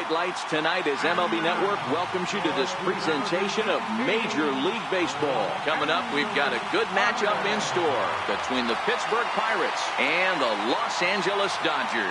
bright lights tonight as MLB Network welcomes you to this presentation of Major League Baseball. Coming up, we've got a good matchup in store between the Pittsburgh Pirates and the Los Angeles Dodgers.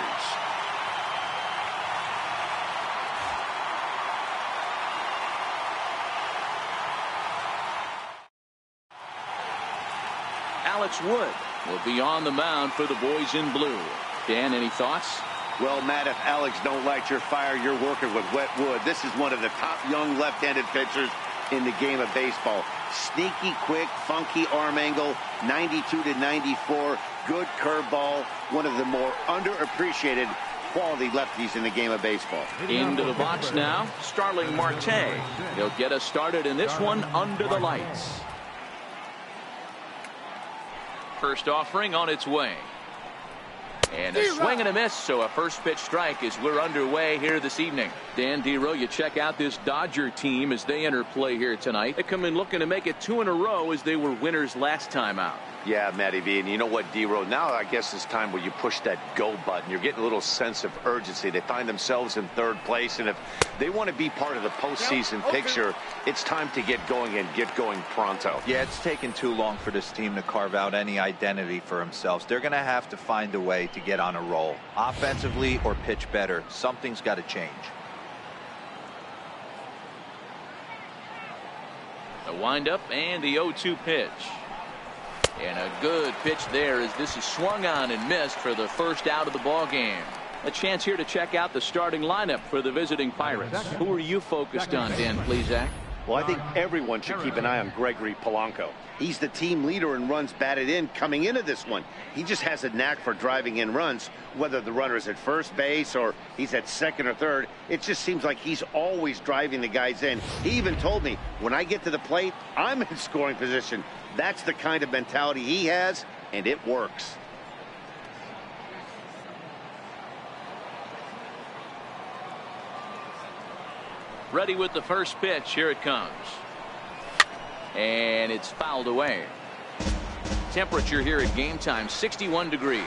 Alex Wood will be on the mound for the boys in blue. Dan, any thoughts? Well, Matt, if Alex don't light your fire, you're working with wet wood. This is one of the top young left-handed pitchers in the game of baseball. Sneaky, quick, funky arm angle, 92 to 94, good curveball, one of the more underappreciated quality lefties in the game of baseball. Into the box now, Starling Marte. He'll get us started in this one under the lights. First offering on its way. And a swing and a miss, so a first pitch strike as we're underway here this evening. Dan Dero, you check out this Dodger team as they enter play here tonight. They come in looking to make it 2 in a row as they were winners last time out. Yeah, Matty V, and you know what, Dero, now I guess it's time where you push that go button. You're getting a little sense of urgency. They find themselves in 3rd place, and if they want to be part of the postseason picture, it's time to get going and get going pronto. Yeah, it's taken too long for this team to carve out any identity for themselves. They're going to have to find a way to get on a roll, offensively or pitch better. Something's got to change. The windup and the 0-2 pitch. And a good pitch there as this is swung on and missed for the first out of the ball game. A chance here to check out the starting lineup for the visiting Pirates. Who are you focused on, Dan Plesac? Well, I think everyone should keep an eye on Gregory Polanco. He's the team leader in runs batted in coming into this one. He just has a knack for driving in runs, whether the runner is at first base or he's at second or third. It just seems like he's always driving the guys in. He even told me, when I get to the plate, I'm in scoring position. That's the kind of mentality he has, and it works. Ready with the first pitch. Here it comes. And it's fouled away. Temperature here at game time, 61 degrees.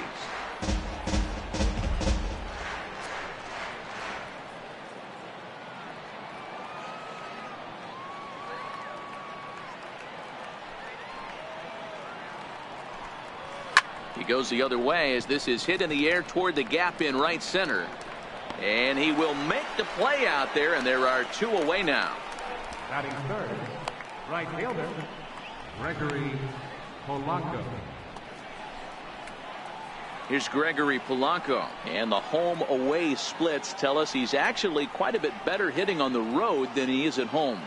He goes the other way as this is hit in the air toward the gap in right center. And he will make the play out there, and there are 2 away now. Batting third, right fielder, Gregory Polanco. Here's Gregory Polanco, and the home-away splits tell us he's actually quite a bit better hitting on the road than he is at home.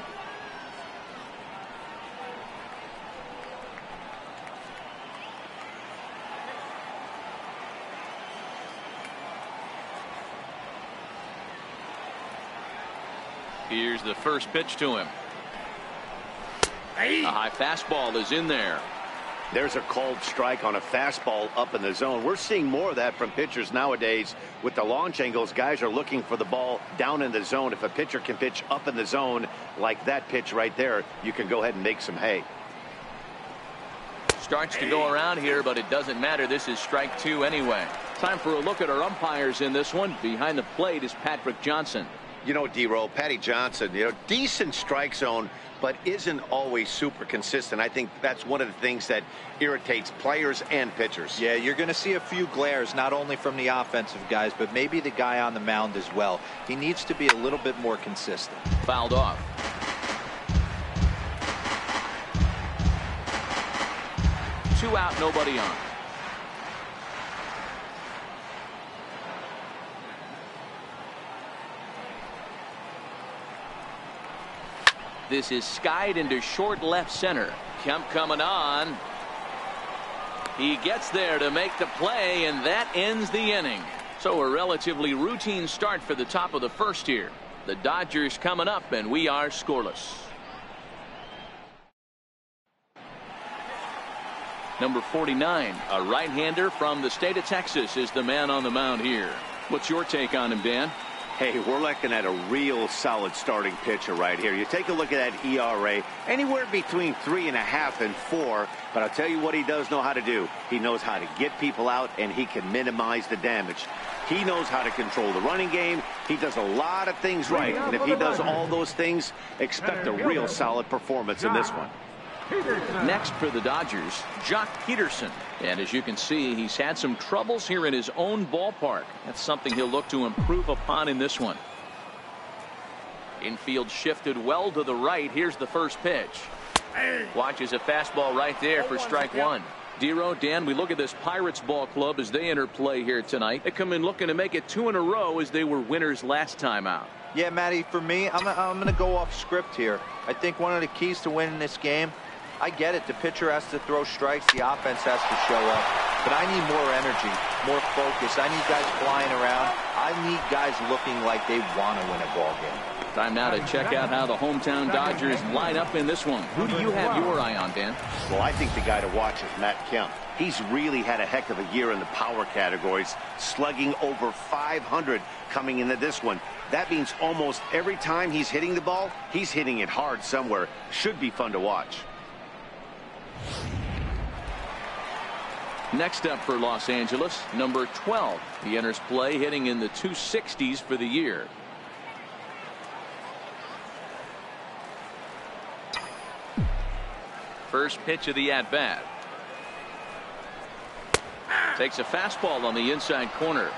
Here's the first pitch to him. A high fastball is in there. There's a called strike on a fastball up in the zone. We're seeing more of that from pitchers nowadays. With the launch angles, guys are looking for the ball down in the zone. If a pitcher can pitch up in the zone like that pitch right there, you can go ahead and make some hay. Starts to go around here, but it doesn't matter. This is strike 2 anyway. Time for a look at our umpires in this one. Behind the plate is Patrick Johnson. You know, D-Roll, Patty Johnson, decent strike zone, but isn't always super consistent. I think that's one of the things that irritates players and pitchers. Yeah, you're going to see a few glares, not only from the offensive guys, but maybe the guy on the mound as well. He needs to be a little bit more consistent. Fouled off. Two out, nobody on. This is skied into short left center. Kemp coming on. He gets there to make the play, and that ends the inning. So a relatively routine start for the top of the first here. The Dodgers coming up, and we are scoreless. Number 49, a right-hander from the state of Texas, is the man on the mound here. What's your take on him, Dan? Hey, we're looking at a real solid starting pitcher right here. You take a look at that ERA, anywhere between 3.5 and 4. But I'll tell you what he does know how to do. He knows how to get people out, and he can minimize the damage. He knows how to control the running game. He does a lot of things right. And if he does all those things, expect a real solid performance in this one. Next for the Dodgers, Jock Peterson. And as you can see, he's had some troubles here in his own ballpark. That's something he'll look to improve upon in this one. Infield shifted well to the right. Here's the first pitch. Watches a fastball right there for strike one. Dero, Dan, we look at this Pirates ball club as they enter play here tonight. They come in looking to make it 2 in a row as they were winners last time out. Yeah, Matty, for me, I'm going to go off script here. I think one of the keys to winning this game, I get it. The pitcher has to throw strikes. The offense has to show up. But I need more energy, more focus. I need guys flying around. I need guys looking like they want to win a ball game. Time now to check out how the hometown Dodgers line up in this one. Who do you have your eye on, Dan? Well, I think the guy to watch is Matt Kemp. He's really had a heck of a year in the power categories, slugging over 500 coming into this one. That means almost every time he's hitting the ball, he's hitting it hard somewhere. Should be fun to watch. Next up for Los Angeles, number 12. He enters play hitting in the 260s for the year. First pitch of the at-bat. Takes a fastball on the inside corner.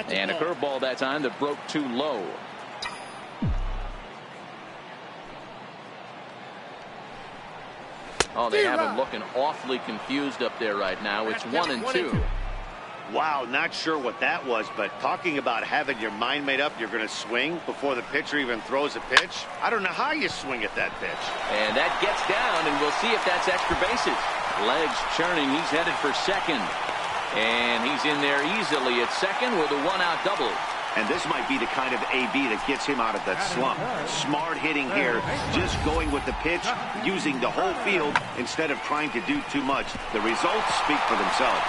And a curveball that time that broke too low. Oh, they have him looking awfully confused up there right now. It's 1-2. Wow, not sure what that was, but talking about having your mind made up you're going to swing before the pitcher even throws a pitch. I don't know how you swing at that pitch. And that gets down, and we'll see if that's extra bases. Legs churning. He's headed for second. And he's in there easily at second with a 1-out double. And this might be the kind of AB that gets him out of that slump. Smart hitting here, just going with the pitch, using the whole field instead of trying to do too much. The results speak for themselves.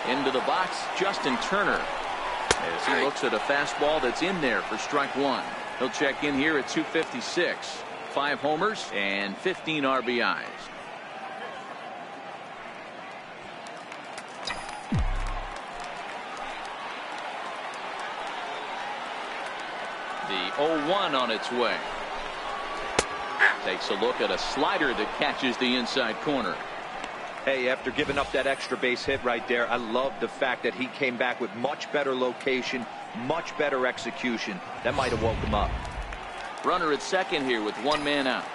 Into the box, Justin Turner. As he looks at a fastball that's in there for strike one. He'll check in here at 256. 5 homers and 15 RBIs. The 0-1 on its way. Takes a look at a slider that catches the inside corner. Hey, after giving up that extra base hit right there, I love the fact that he came back with much better location, much better execution. That might have woke him up. Runner at second here with 1 man out.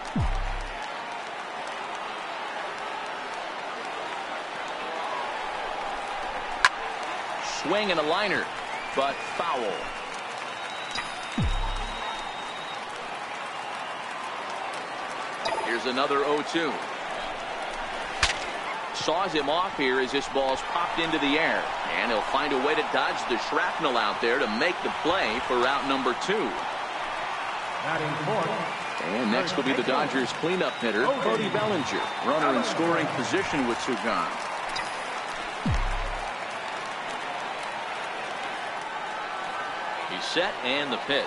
Swing and a liner, but foul. Here's another 0-2. Saws him off here as this ball's popped into the air. And he'll find a way to dodge the shrapnel out there to make the play for out number 2. And next will be the Dodgers cleanup hitter, Cody Bellinger. Runner in scoring position with 2 gone. He's set and the pitch.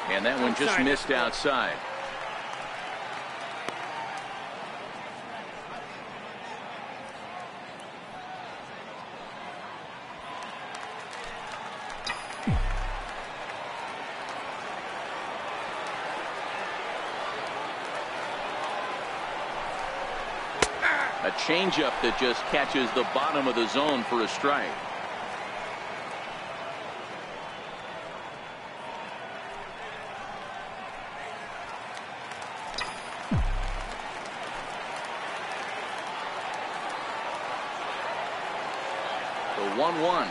And that one just missed outside. A changeup that just catches the bottom of the zone for a strike. The 1-1.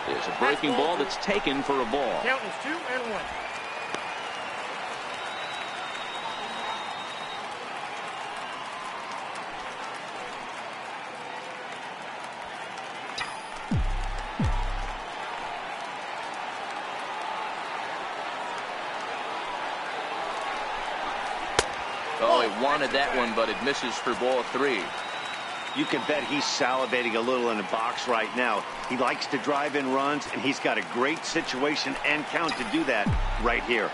It's a breaking ball that's taken for a ball. Count is 2-1. Oh, he wanted that one, but it misses for ball 3. You can bet he's salivating a little in the box right now. He likes to drive in runs, and he's got a great situation and count to do that right here.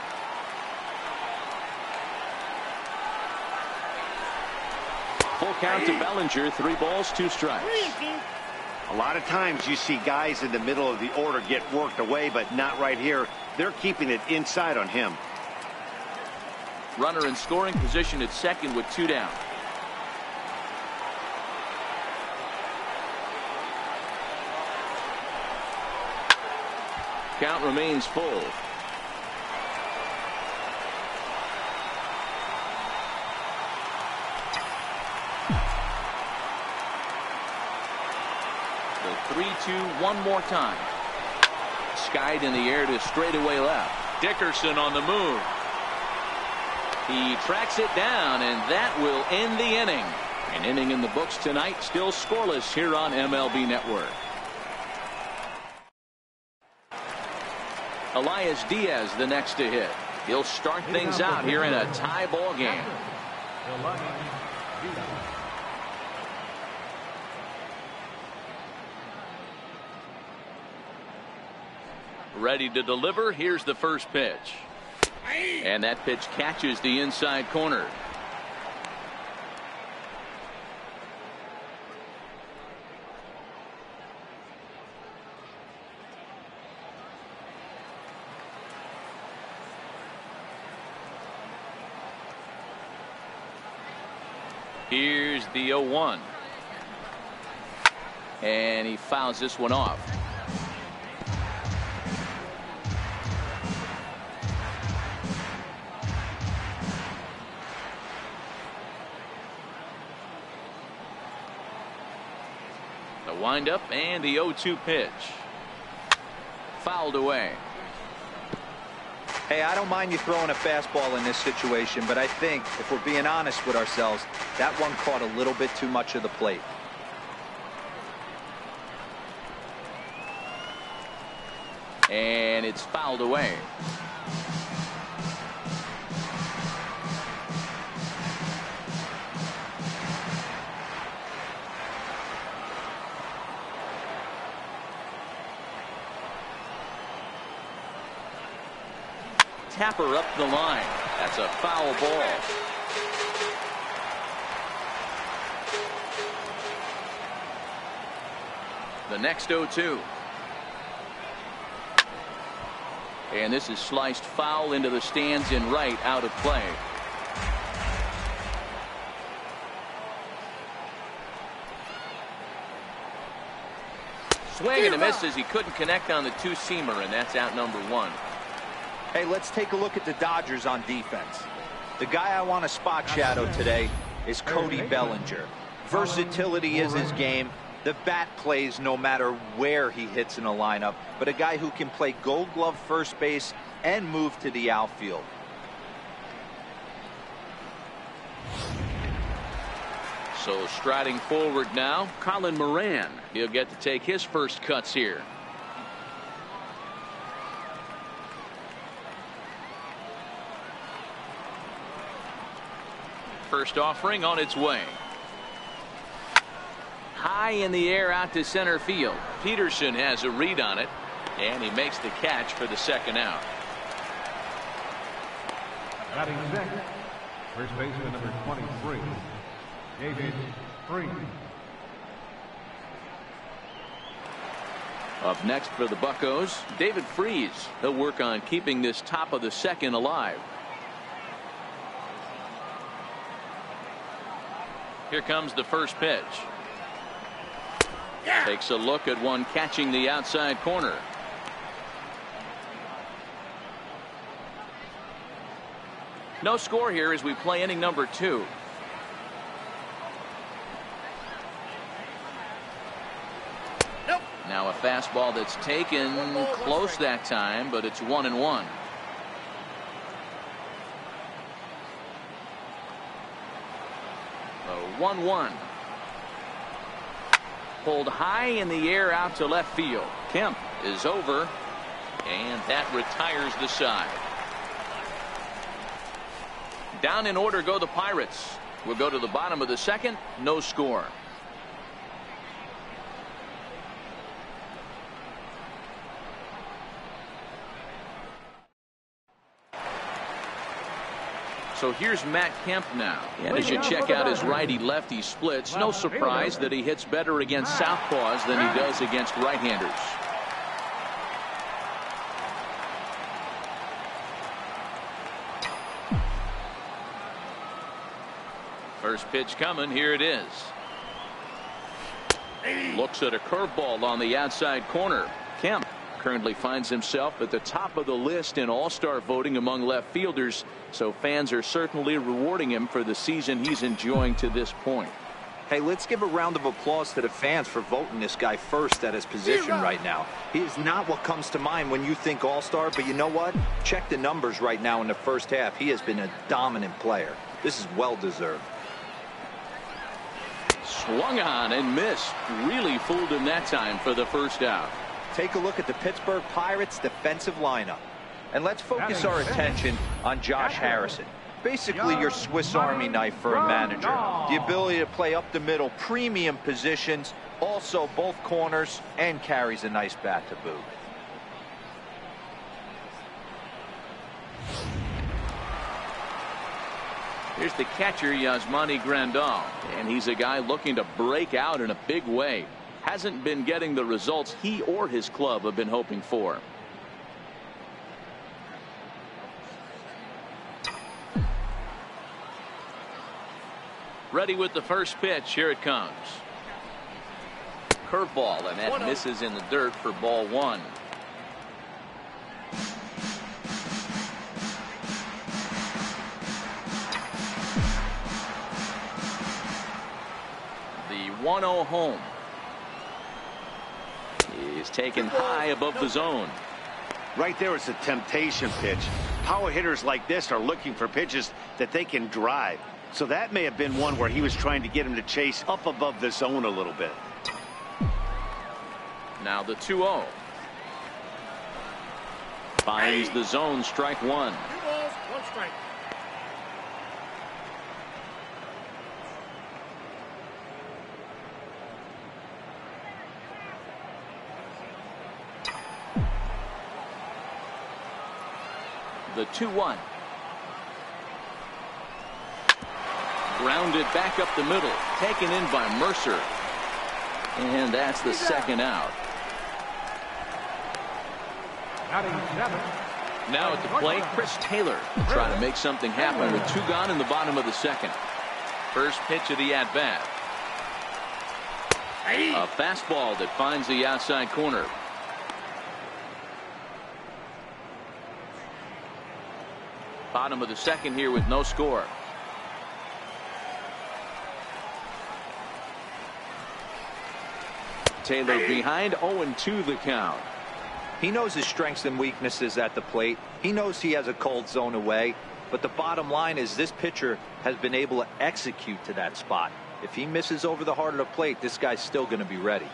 Full count to Bellinger, 3 balls, 2 strikes. A lot of times you see guys in the middle of the order get worked away, but not right here. They're keeping it inside on him. Runner in scoring position at second with 2 down. Count remains full. The 3-2 one more time. Skied in the air to straightaway left. Dickerson on the move. He tracks it down, and that will end the inning. An inning in the books tonight, still scoreless here on MLB Network. Elias Diaz the next to hit. He'll start things out here in a tie ball game. Ready to deliver. Here's the first pitch. And that pitch catches the inside corner. Here's the 0-1. And he fouls this one off. The windup and the 0-2 pitch. Fouled away. Hey, I don't mind you throwing a fastball in this situation, but I think if we're being honest with ourselves, that one caught a little bit too much of the plate. And it's fouled away. Tapper up the line. That's a foul ball. The next 0-2. And this is sliced foul into the stands in right, out of play. Swing and a miss as he couldn't connect on the two-seamer, and that's out number 1. Hey, let's take a look at the Dodgers on defense. The guy I want to spot shadow today is Cody Bellinger. Versatility is his game. The bat plays no matter where he hits in a lineup, but a guy who can play Gold Glove first base and move to the outfield. So striding forward now, Colin Moran. He'll get to take his first cuts here. First offering on its way. High in the air out to center field. Peterson has a read on it, and he makes the catch for the second out. Batting second, first baseman number 23, David Freese. Up next for the Buccos, David Freese. He'll work on keeping this top of the second alive. Here comes the first pitch. Takes a look at one catching the outside corner. No score here as we play inning number 2. Now a fastball that's taken close that time, but it's 1-1. So 1-1. Pulled high in the air out to left field. Kemp is over, and that retires the side. Down in order go the Pirates. We'll go to the bottom of the second. No score. So here's Matt Kemp now. And as you check out his righty-lefty splits, no surprise that he hits better against southpaws than he does against right-handers. First pitch coming. Here it is. Looks at a curveball on the outside corner. Kemp currently finds himself at the top of the list in all-star voting among left fielders, so fans are certainly rewarding him for the season he's enjoying to this point. Hey, let's give a round of applause to the fans for voting this guy first at his position right now. He is not what comes to mind when you think all-star, but you know what? Check the numbers right now in the first half. He has been a dominant player. This is well-deserved. Swung on and missed. Really fooled him that time for the first out. Take a look at the Pittsburgh Pirates defensive lineup. And let's focus our attention on Josh Harrison. Basically your Swiss Army knife for a manager. The ability to play up the middle, premium positions, also both corners, and carries a nice bat to boot. Here's the catcher, Yasmani Grandal, and he's a guy looking to break out in a big way. Hasn't been getting the results he or his club have been hoping for. Ready with the first pitch. Here it comes. Curveball, and that misses in the dirt for ball one. The 1-0 home. He's taken high above the zone. Right there is a temptation pitch. Power hitters like this are looking for pitches that they can drive. So that may have been one where he was trying to get him to chase up above the zone a little bit. Now the 2-0. Finds the zone, strike one. 2 balls, 1 strike. The 2-1. Grounded back up the middle. Taken in by Mercer. And that's the second out. Now at the plate, Chris Taylor trying to make something happen with 2 gone in the bottom of the second. First pitch of the at-bat. A fastball that finds the outside corner. Bottom of the second here with no score. Taylor behind, 0-2 the count. He knows his strengths and weaknesses at the plate. He knows he has a cold zone away. But the bottom line is this pitcher has been able to execute to that spot. If he misses over the heart of the plate, this guy's still going to be ready.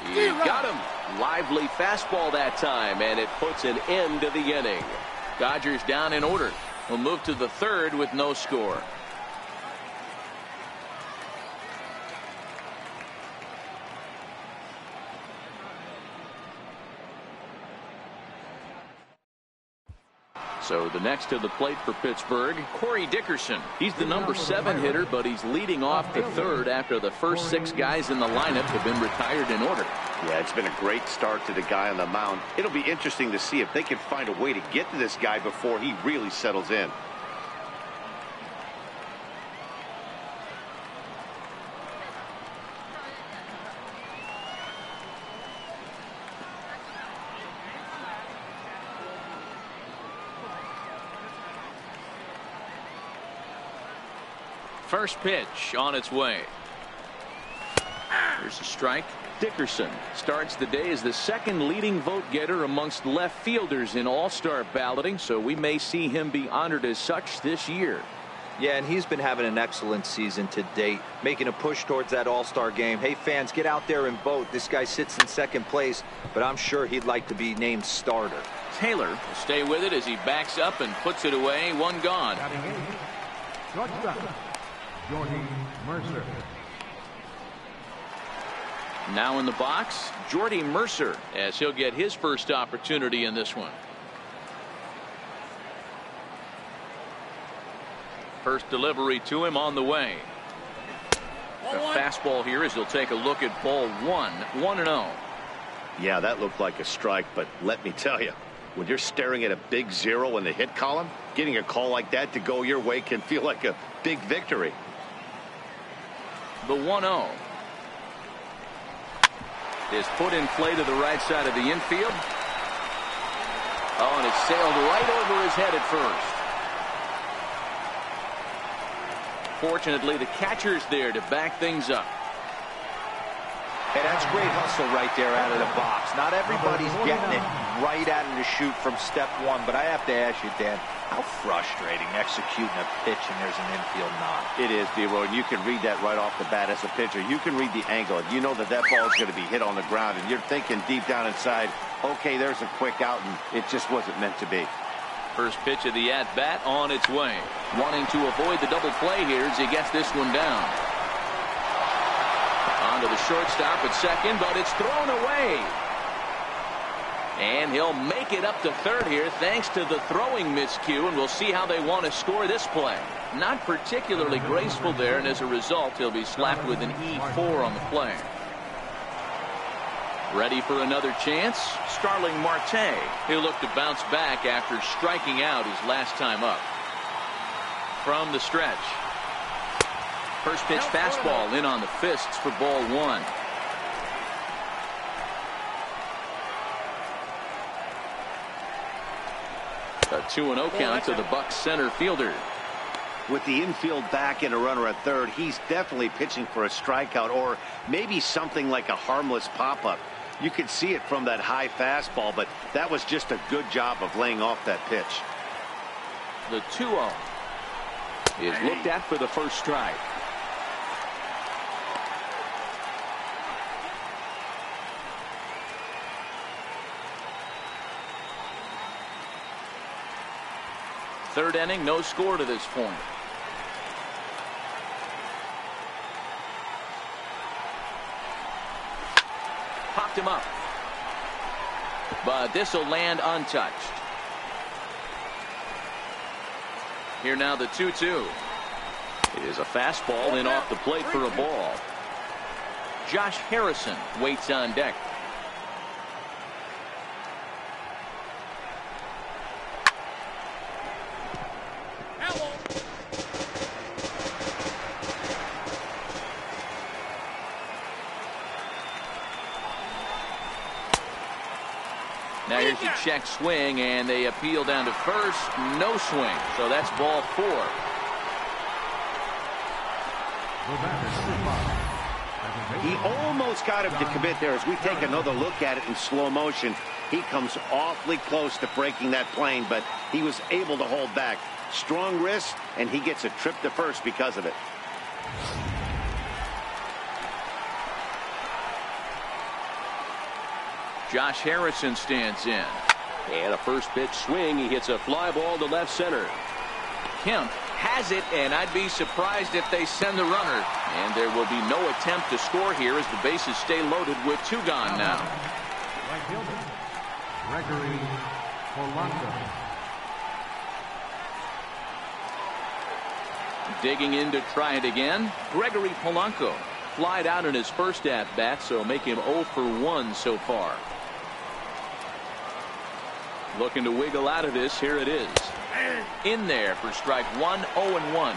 He got him. Lively fastball that time, and it puts an end to the inning. Dodgers down in order. Will move to the third with no score. So the next to the plate for Pittsburgh, Corey Dickerson. He's the number 7 hitter, but he's leading off the third after the first 6 guys in the lineup have been retired in order. Yeah, it's been a great start to the guy on the mound. It'll be interesting to see if they can find a way to get to this guy before he really settles in. First pitch on its way. Here's a strike. Dickerson starts the day as the second leading vote getter amongst left fielders in all-star balloting, so we may see him be honored as such this year. Yeah, and he's been having an excellent season to date, making a push towards that all-star game. Hey, fans, get out there and vote. This guy sits in second place, but I'm sure he'd like to be named starter. Taylor will stay with it as he backs up and puts it away. One gone. Batting eighth, shortstop, Jordy Mercer. Now in the box, Jordy Mercer, as he'll get his first opportunity in this one. First delivery to him on the way. The fastball here as he'll take a look at ball one. 1-0. Yeah, that looked like a strike, but let me tell you, when you're staring at a big 0 in the hit column, getting a call like that to go your way can feel like a big victory. The 1-0 is put in play to the right side of the infield. Oh, and it sailed right over his head at first. Fortunately, the catcher's there to back things up. Hey, that's great hustle right there out of the box. Not everybody's getting it right out of the chute from step one, but I have to ask you, Dan, how frustrating executing a pitch and there's an infield knock. It is, D-Roy, and you can read that right off the bat as a pitcher. You can read the angle. You know that that ball is going to be hit on the ground, and you're thinking deep down inside, okay, there's a quick out, and it just wasn't meant to be. First pitch of the at-bat on its way. Wanting to avoid the double play here as he gets this one down. On to the shortstop at second, but it's thrown away. And he'll make it up to third here thanks to the throwing miscue, and we'll see how they want to score this play. Not particularly graceful there, and as a result, he'll be slapped with an E4 on the play. Ready for another chance? Starling Marte. He'll look to bounce back after striking out his last time up. From the stretch. First pitch fastball in on the fists for ball one. A 2-0 count to the Bucs center fielder. With the infield back and a runner at third, he's definitely pitching for a strikeout or maybe something like a harmless pop-up. You could see it from that high fastball, but that was just a good job of laying off that pitch. The 2-0 is looked at for the first strike. Third inning, no score to this point. Popped him up. But this will land untouched. Here now the 2-2. It is a fastball in off the plate for a ball. Josh Harrison waits on deck. Now here's a check swing, and they appeal down to first. No swing, so that's ball 4. He almost got him to commit there. As we take another look at it in slow motion, he comes awfully close to breaking that plane, but he was able to hold back. Strong wrist, and he gets a trip to first because of it. Josh Harrison stands in. And a first pitch swing. He hits a fly ball to left center. Kemp has it, and I'd be surprised if they send the runner. And there will be no attempt to score here as the bases stay loaded with 2 gone now. Right fielder, Gregory Polanco. Digging in to try it again. Gregory Polanco flied out in his first at-bat, so make him 0 for 1 so far. Looking to wiggle out of this. Here it is. In there for strike 1. 0-1.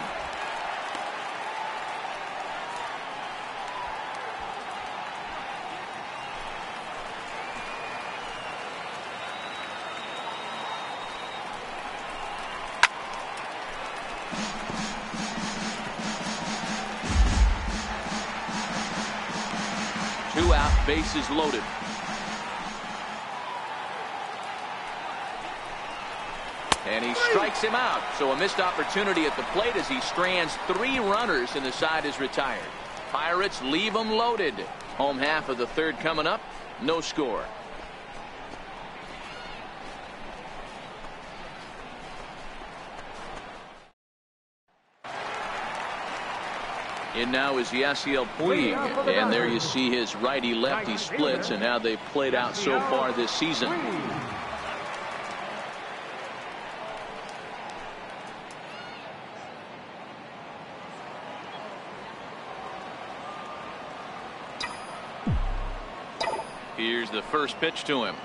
out, bases loaded. And he strikes him out. So a missed opportunity at the plate as he strands 3 runners and the side is retired. Pirates leave them loaded. Home half of the third coming up. No score. In now is Yasiel Puig, and there you see his righty-lefty splits and how they've played out so far this season. Here's the first pitch to him.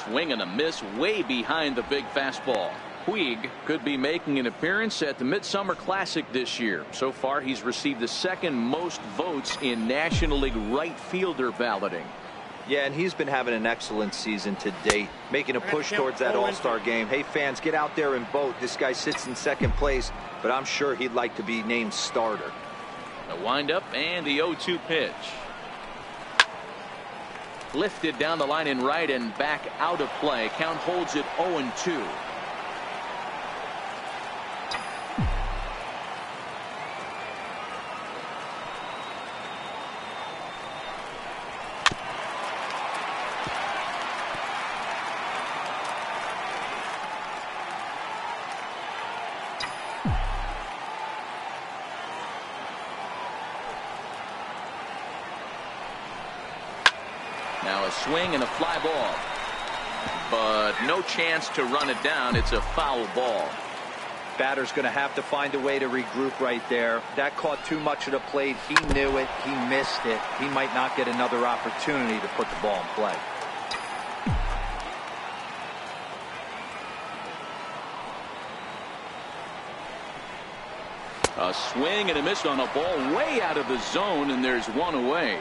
Swing and a miss way behind the big fastball. Puig could be making an appearance at the Midsummer Classic this year. So far, he's received the second most votes in National League right fielder balloting. Yeah, and he's been having an excellent season to date, making a push towards that All-Star game. Hey, fans, get out there and vote. This guy sits in second place, but I'm sure he'd like to be named starter. The windup and the 0-2 pitch. Lifted down the line in right and back out of play. Count holds it 0-2. Now a swing and a fly ball, but no chance to run it down. It's a foul ball. Batter's going to have to find a way to regroup right there. That caught too much of the plate. He knew it. He missed it. He might not get another opportunity to put the ball in play. A swing and a miss on a ball way out of the zone, and there's one away.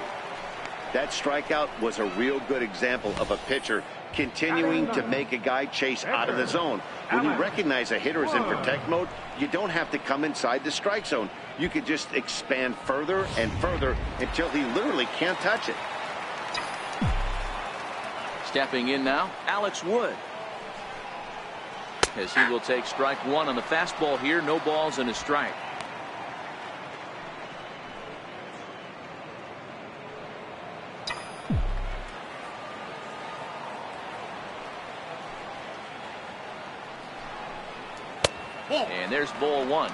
That strikeout was a real good example of a pitcher continuing to make a guy chase out of the zone. When you recognize a hitter is in protect mode, you don't have to come inside the strike zone. You could just expand further and further until he literally can't touch it. Stepping in now, Alex Wood. As he will take strike one on the fastball here. No balls and a strike. And there's ball one.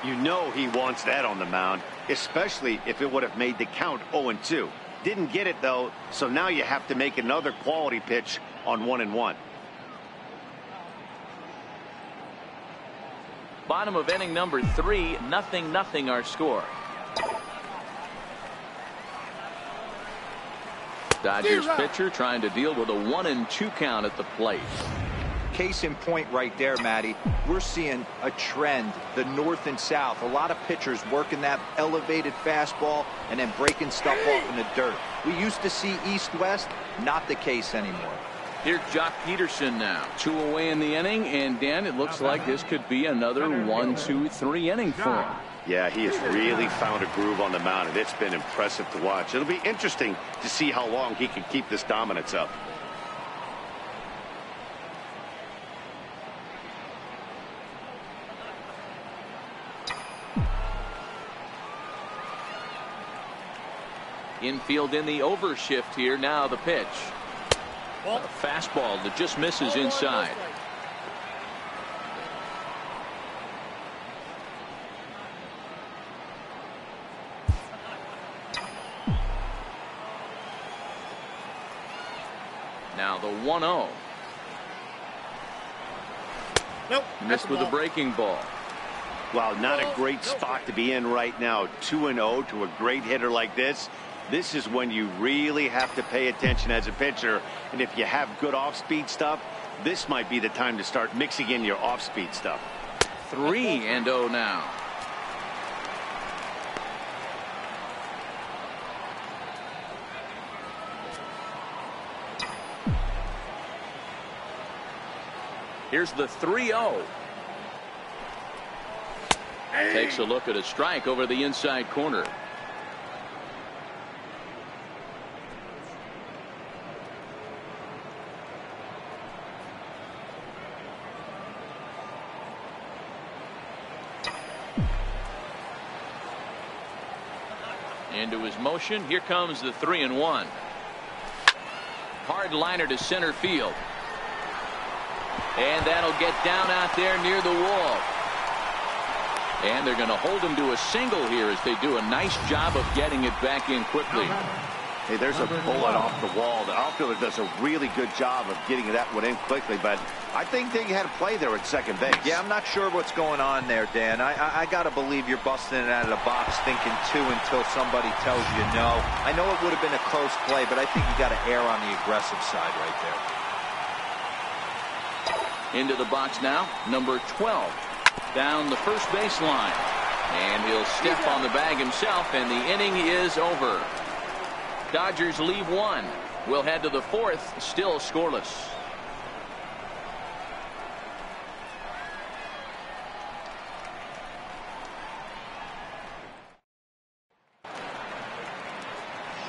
You know he wants that on the mound, especially if it would have made the count 0-2. Didn't get it, though, so now you have to make another quality pitch on 1-1. Bottom of inning number 3, 0-0 our score. Dodgers pitcher trying to deal with a 1-2 count at the plate. Case in point right there, Matty. We're seeing a trend, the north and south. A lot of pitchers working that elevated fastball and then breaking stuff off in the dirt. We used to see east-west, not the case anymore. Here's Jock Peterson now. 2 away in the inning, and Dan, it looks like this could be another 1-2-3 inning for him. Yeah, he has really found a groove on the mound, and it's been impressive to watch. It'll be interesting to see how long he can keep this dominance up. Infield in the overshift here. Now the pitch. A fastball that just misses inside. Now the 1-0. Nope. Missed with a breaking ball. Wow, not a great spot to be in right now. 2-0 to a great hitter like this. This is when you really have to pay attention as a pitcher. And if you have good off-speed stuff, this might be the time to start mixing in your off-speed stuff. 3-0 now. Here's the 3-0. Takes a look at a strike over the inside corner. Into his motion. Here comes the 3-1. Hard liner to center field. And that'll get down out there near the wall. And they're going to hold him to a single here as they do a nice job of getting it back in quickly. Hey, there's a bullet off the wall. The outfielder does a really good job of getting that one in quickly, but I think they had a play there at second base. Yeah, I'm not sure what's going on there, Dan. I got to believe you're busting it out of the box thinking two until somebody tells you no. I know it would have been a close play, but I think you got to err on the aggressive side right there. Into the box now, number 12. Down the first baseline. And he'll step on the bag himself, and the inning is over. Dodgers leave one. We'll head to the fourth, still scoreless.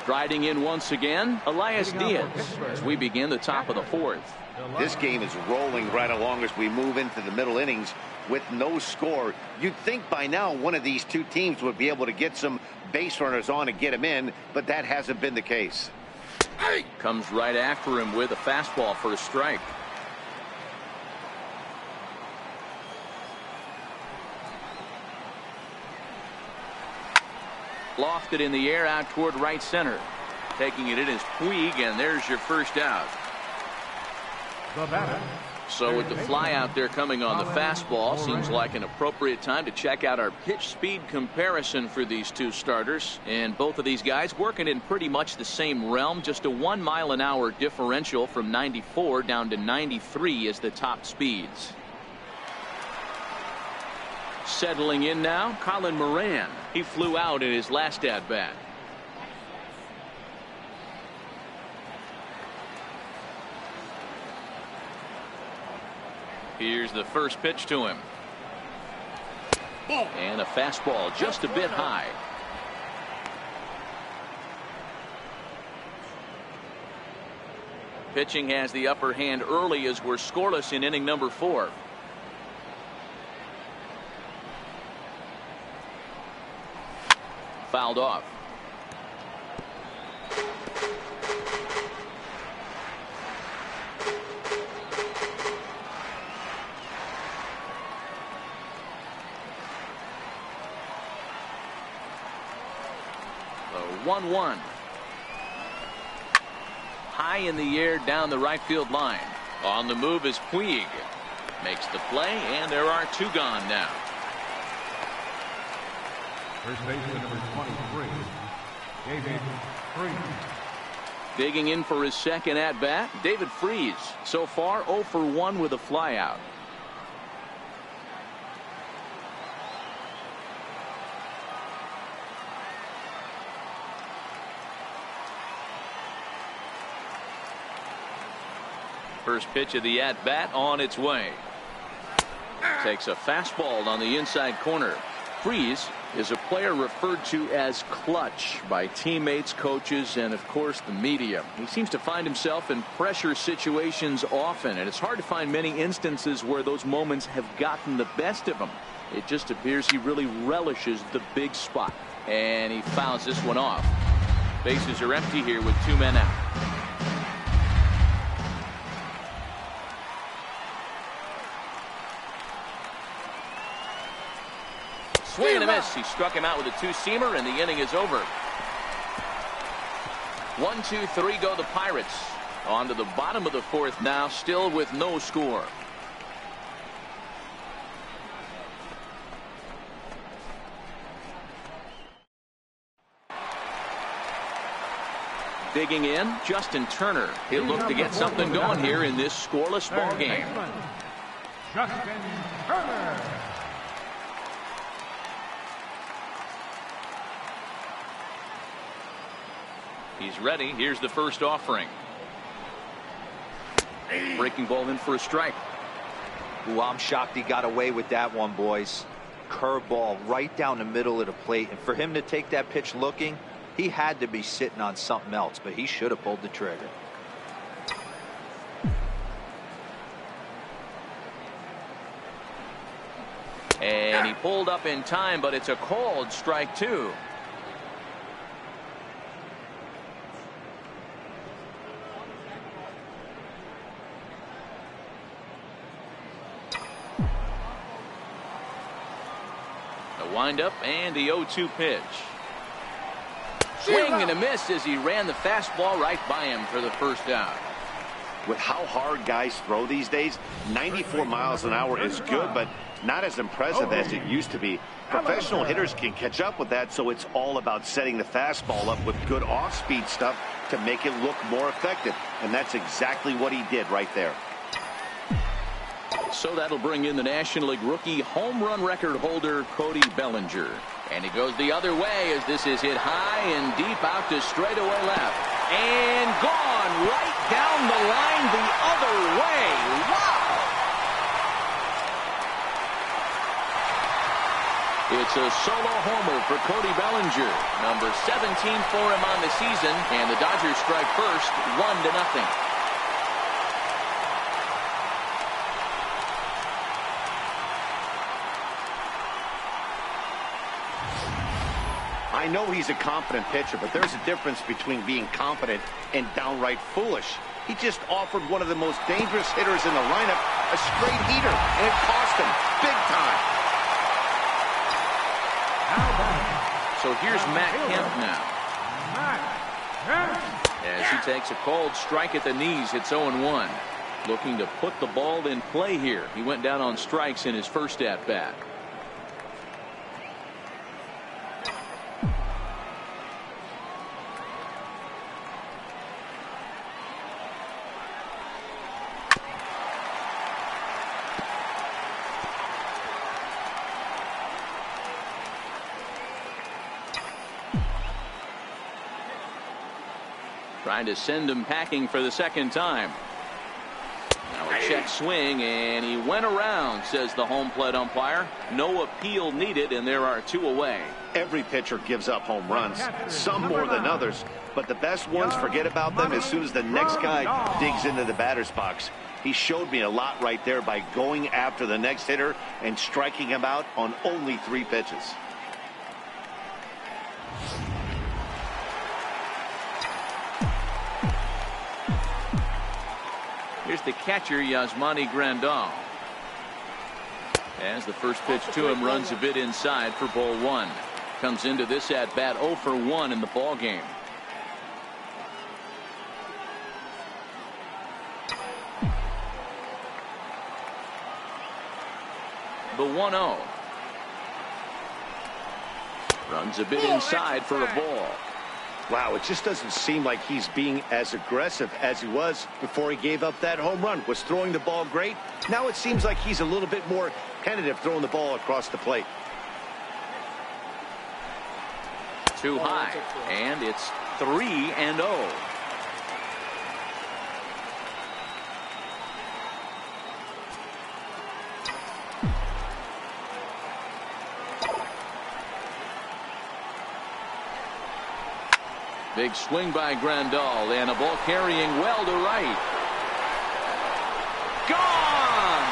Striding in once again, Elias Diaz, as we begin the top of the fourth. This game is rolling right along as we move into the middle innings with no score. You'd think by now one of these two teams would be able to get some base runners on and get them in, but that hasn't been the case. Comes right after him with a fastball for a strike. Lofted in the air out toward right center. Taking it in is Puig, and there's your first out. The batter. So with the fly out there coming on the fastball, seems like an appropriate time to check out our pitch speed comparison for these two starters. And both of these guys working in pretty much the same realm. Just a 1 mile an hour differential from 94 down to 93 is the top speeds. Settling in now, Colin Moran. He flew out in his last at bat. Here's the first pitch to him. And a fastball just a bit high. Pitching has the upper hand early as we're scoreless in inning number 4. Fouled off. The 1-1. High in the air down the right field line. On the move is Puig. Makes the play, and there are 2 gone now. First baseman number 23, David Freese. Digging in for his second at bat, David Freese. So far 0 for 1 with a flyout. First pitch of the at bat on its way. Takes a fastball on the inside corner. Freese is a player referred to as clutch by teammates, coaches, and of course the media. He seems to find himself in pressure situations often, and it's hard to find many instances where those moments have gotten the best of him. It just appears he really relishes the big spot, and he fouls this one off. Bases are empty here with 2 men out. Swing and a miss. He struck him out with a 2-seamer, and the inning is over. 1, 2, 3 go the Pirates. On to the bottom of the 4th now, still with no score. Digging in, Justin Turner. He'll look to get something going here in this scoreless ball game. Justin Turner. He's ready. Here's the first offering. Breaking ball in for a strike. Ooh, I'm shocked he got away with that one, boys. Curveball right down the middle of the plate, and for him to take that pitch looking, he had to be sitting on something else, but he should have pulled the trigger. And he pulled up in time, but it's a called strike 2. The windup and the 0-2 pitch. Swing and a miss as he ran the fastball right by him for the first out. With how hard guys throw these days, 94 miles an hour is good, but not as impressive as it used to be. Professional hitters can catch up with that, so it's all about setting the fastball up with good off-speed stuff to make it look more effective. And that's exactly what he did right there. So that'll bring in the National League rookie home run record holder Cody Bellinger. And he goes the other way as this is hit high and deep out to straightaway left. And gone right down the line the other way. Wow! It's a solo homer for Cody Bellinger. Number 17 for him on the season. And the Dodgers strike first, 1-0. I know he's a confident pitcher, but there's a difference between being confident and downright foolish. He just offered one of the most dangerous hitters in the lineup a straight heater, and it cost him big time. So here's Matt Kemp now. As he takes a cold strike at the knees, it's 0-1. Looking to put the ball in play here. He went down on strikes in his first at-bat. Trying to send him packing for the second time. Now a check swing, and he went around, says the home plate umpire. No appeal needed, and there are 2 away. Every pitcher gives up home runs, some more than others, but the best ones forget about them as soon as the next guy digs into the batter's box. He showed me a lot right there by going after the next hitter and striking him out on only 3 pitches. Here's the catcher, Yasmani Grandal. As the first pitch to him runs a bit inside for ball 1. Comes into this at bat 0 for 1 in the ball game. The 1-0. Runs a bit inside for a ball. Wow, it just doesn't seem like he's being as aggressive as he was before he gave up that home run. Was throwing the ball great. Now it seems like he's a little bit more tentative throwing the ball across the plate. Too high, and it's 3-0. Big swing by Grandal, and a ball carrying well to right. Gone!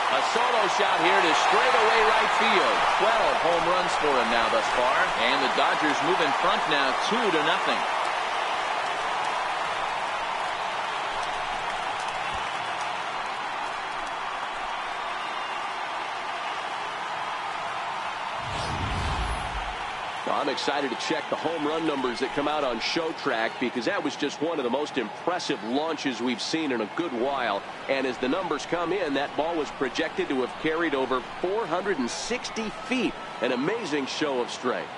A solo shot here to straightaway right field. 12 home runs for him now thus far, and the Dodgers move in front now 2-0. I'm excited to check the home run numbers that come out on Show Track, because that was just one of the most impressive launches we've seen in a good while. And as the numbers come in, that ball was projected to have carried over 460 feet. An amazing show of strength.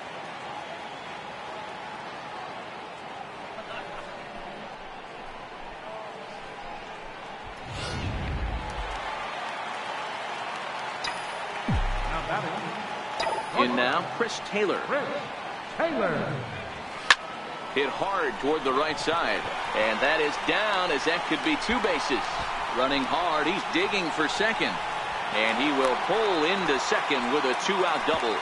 In now, Chris Taylor. Hit hard toward the right side. And that is down, as that could be 2 bases. Running hard, he's digging for second. And he will pull into second with a 2-out double.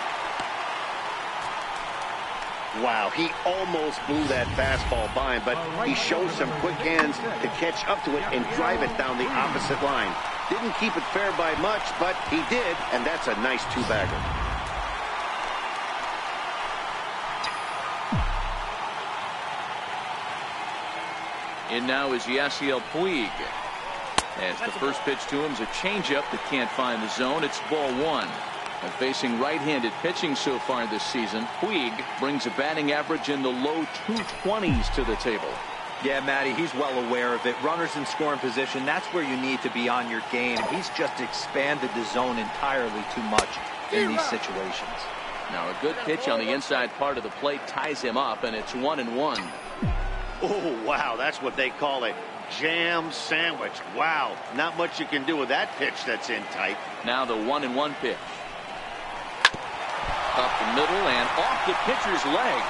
Wow, he almost blew that fastball by him, but he shows some quick hands to catch up to it and drive it down the opposite line. Didn't keep it fair by much, but he did, and that's a nice 2-bagger. In now is Yasiel Puig. As the first pitch to him is a changeup that can't find the zone. It's ball one. And facing right-handed pitching so far this season, Puig brings a batting average in the low 220s to the table. Yeah, Matty, he's well aware of it. Runners in scoring position, that's where you need to be on your game. He's just expanded the zone entirely too much in these situations. Now a good pitch on the inside part of the plate ties him up, and it's 1-1. Oh, wow, that's what they call a jam sandwich. Wow, not much you can do with that pitch that's in tight. Now the 1-1 pitch. Up the middle and off the pitcher's leg.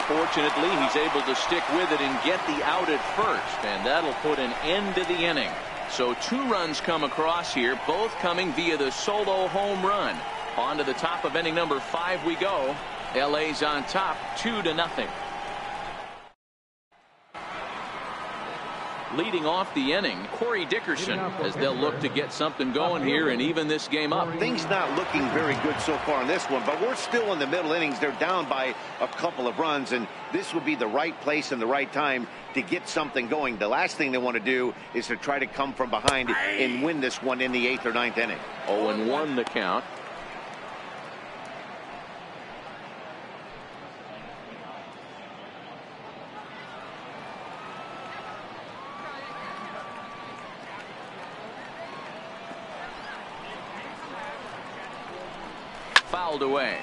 Fortunately, he's able to stick with it and get the out at first, and that'll put an end to the inning. So 2 runs come across here, both coming via the solo home run. On to the top of inning number 5 we go. LA's on top 2-0. Leading off the inning, Corey Dickerson, as they'll look to get something going here and even this game up. Things not looking very good so far in this one, but we're still in the middle innings. They're down by a couple of runs, and this would be the right place and the right time to get something going. The last thing they want to do is to try to come from behind and win this one in the 8th or 9th inning. 0-1 the count. Fouled away.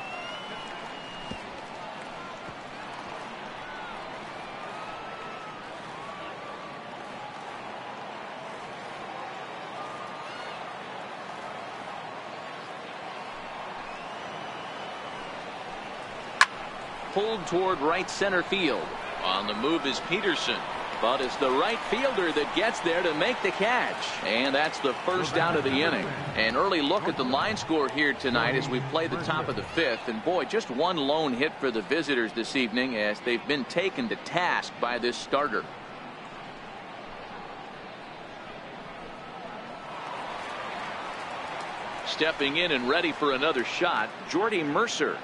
Pulled toward right center field. On the move is Peterson. But it's the right fielder that gets there to make the catch. And that's the first out of the inning. An early look at the line score here tonight as we play the top of the 5th. And boy, just one lone hit for the visitors this evening as they've been taken to task by this starter. Stepping in and ready for another shot, Jordy Mercer.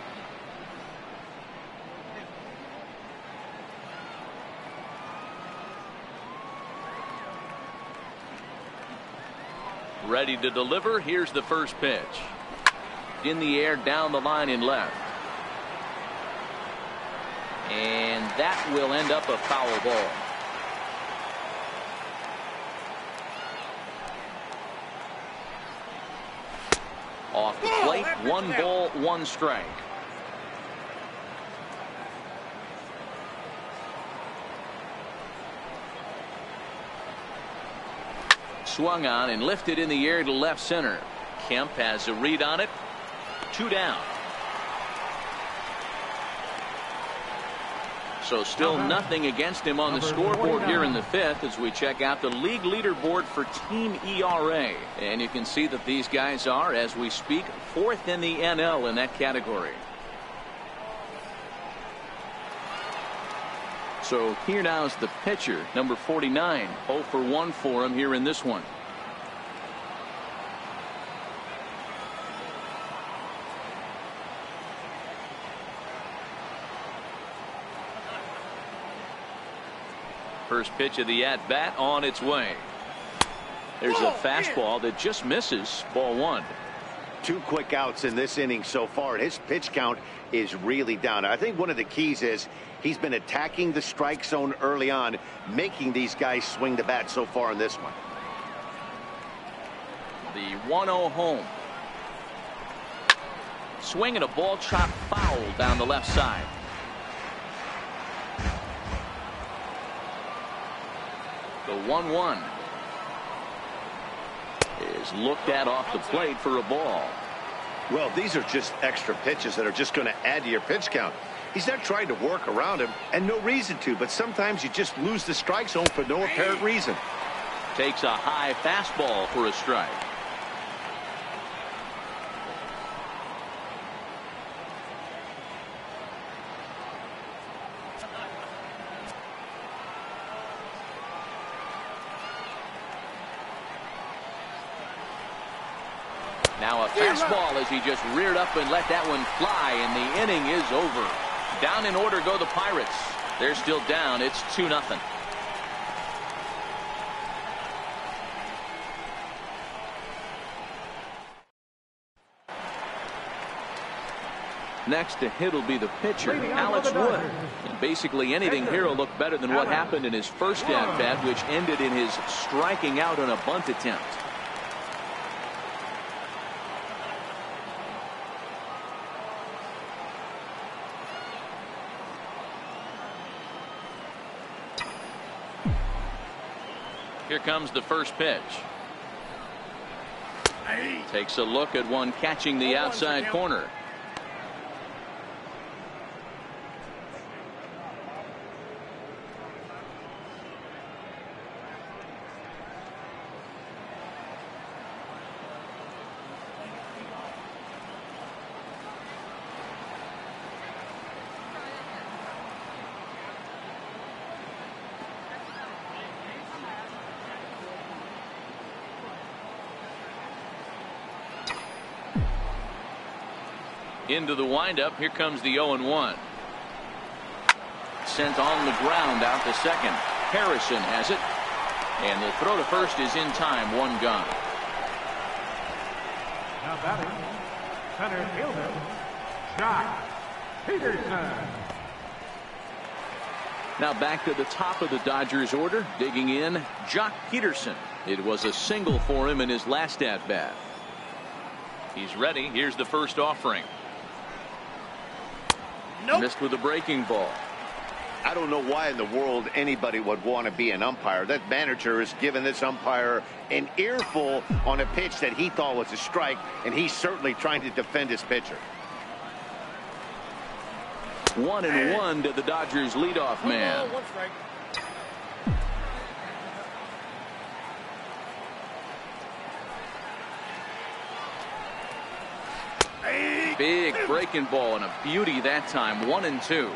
Ready to deliver. Here's the first pitch. In the air, down the line in left. And that will end up a foul ball. Off the plate, 1 ball, 1 strike. Swung on and lifted in the air to left center. Kemp has a read on it. 2 down. So still nothing against him on the scoreboard here in the 5th as we check out the league leaderboard for team ERA. And you can see that these guys are, as we speak, 4th in the NL in that category. So here now is the pitcher, number 49. 0 for 1 for him here in this one. First pitch of the at-bat on its way. There's a fastball that just misses. Ball 1. 2 quick outs in this inning so far. His pitch count is really down. I think one of the keys is he's been attacking the strike zone early on, making these guys swing the bat so far in this one. The 1-0 home. Swing and a ball chop foul down the left side. The 1-1 is looked at off the plate for a ball. Well, these are just extra pitches that are just going to add to your pitch count. He's not trying to work around him, and no reason to, but sometimes you just lose the strike zone for no apparent reason. Takes a high fastball for a strike. Now a fastball as he just reared up and let that one fly, and the inning is over. Down in order go the Pirates. They're still down. It's 2-0. Next to hit will be the pitcher, Alex Wood. And basically anything here will look better than what happened in his first at-bat, which ended in his striking out on a bunt attempt. Here comes the first pitch. Takes a look at one catching the outside corner. Into the windup. Here comes the 0-1. Sent on the ground out to second. Harrison has it. And the throw to first is in time. One gone. Now batting, center fielder, Josh Peterson. Now back to the top of the Dodgers order. Digging in, Jock Peterson. It was a single for him in his last at-bat. He's ready. Here's the first offering. Nope. Missed with a breaking ball. I don't know why in the world anybody would want to be an umpire. That manager has given this umpire an earful on a pitch that he thought was a strike, and he's certainly trying to defend his pitcher. 1-1 to the Dodgers leadoff man. One strike. Big breaking ball and a beauty that time. 1-2.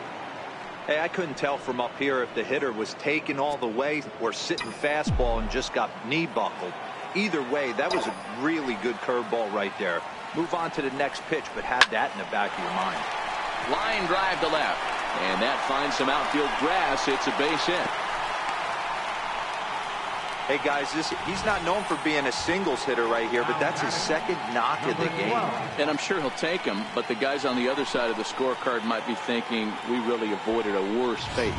Hey, I couldn't tell from up here if the hitter was taken all the way or sitting fastball and just got knee buckled. Either way, that was a really good curveball right there. Move on to the next pitch, but have that in the back of your mind. Line drive to left, and that finds some outfield grass. It's a base hit. Hey guys, he's not known for being a singles hitter right here, but that's his second knock of the game. And I'm sure he'll take him, but the guys on the other side of the scorecard might be thinking we really avoided a worse fate.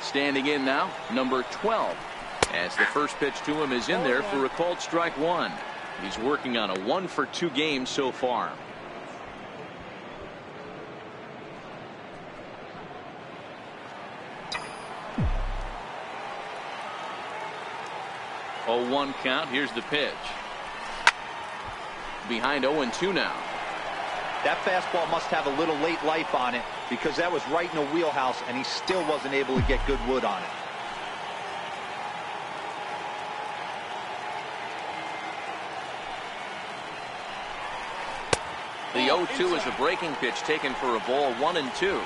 Standing in now, number 12. As the first pitch to him is in there for a called strike one. He's working on a 1-for-2 game so far. Oh, 1 count. Here's the pitch. Behind 0-2 now. That fastball must have a little late life on it because that was right in the wheelhouse and he still wasn't able to get good wood on it. The 0-2 is a breaking pitch taken for a ball. 1-2.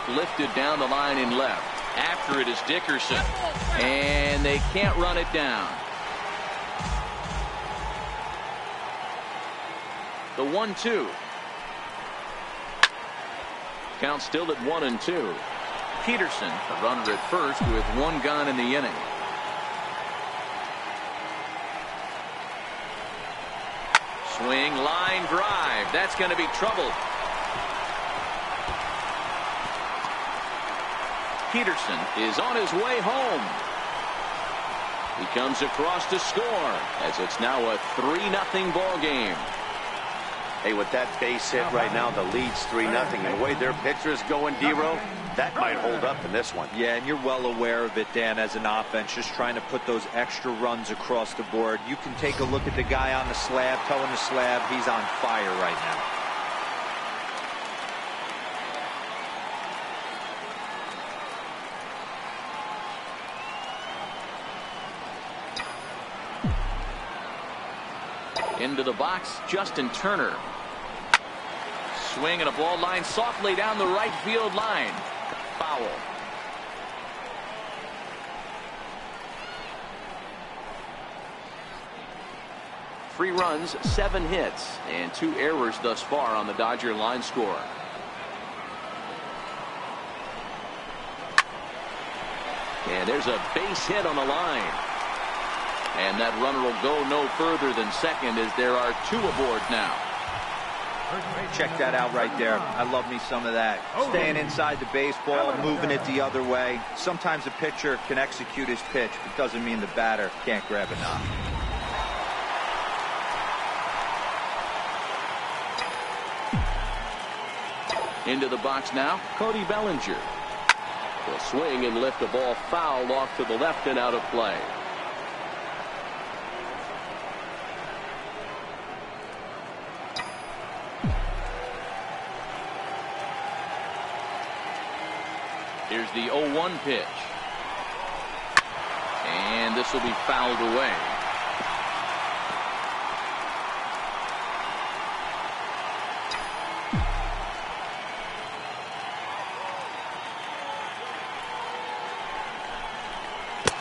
Lifted down the line in left. After it is Dickerson. And they can't run it down. The 1-2. Count still at 1-2. Peterson, the runner at first with 1 gone in the inning. Swing, line drive. That's going to be trouble. Peterson is on his way home. He comes across to score as it's now a 3-0 ball game. Hey, with that base hit right now, the lead's 3-0. And the way their pitcher is going, D-Row, that might hold up in this one. Yeah, and you're well aware of it, Dan, as an offense, just trying to put those extra runs across the board. You can take a look at the guy on the slab, towing the slab. He's on fire right now. Into the box, Justin Turner. Swing and a ball line softly down the right field line. Foul. 3 runs, 7 hits, and 2 errors thus far on the Dodger line score. And there's a base hit on the line. And that runner will go no further than second as there are 2 aboard now. Check that out right there. I love me some of that. Staying inside the baseball, moving it the other way. Sometimes a pitcher can execute his pitch, but doesn't mean the batter can't grab a knock. Into the box now, Cody Bellinger. Will swing and lift the ball foul off to the left and out of play. Here's the 0-1 pitch. And this will be fouled away.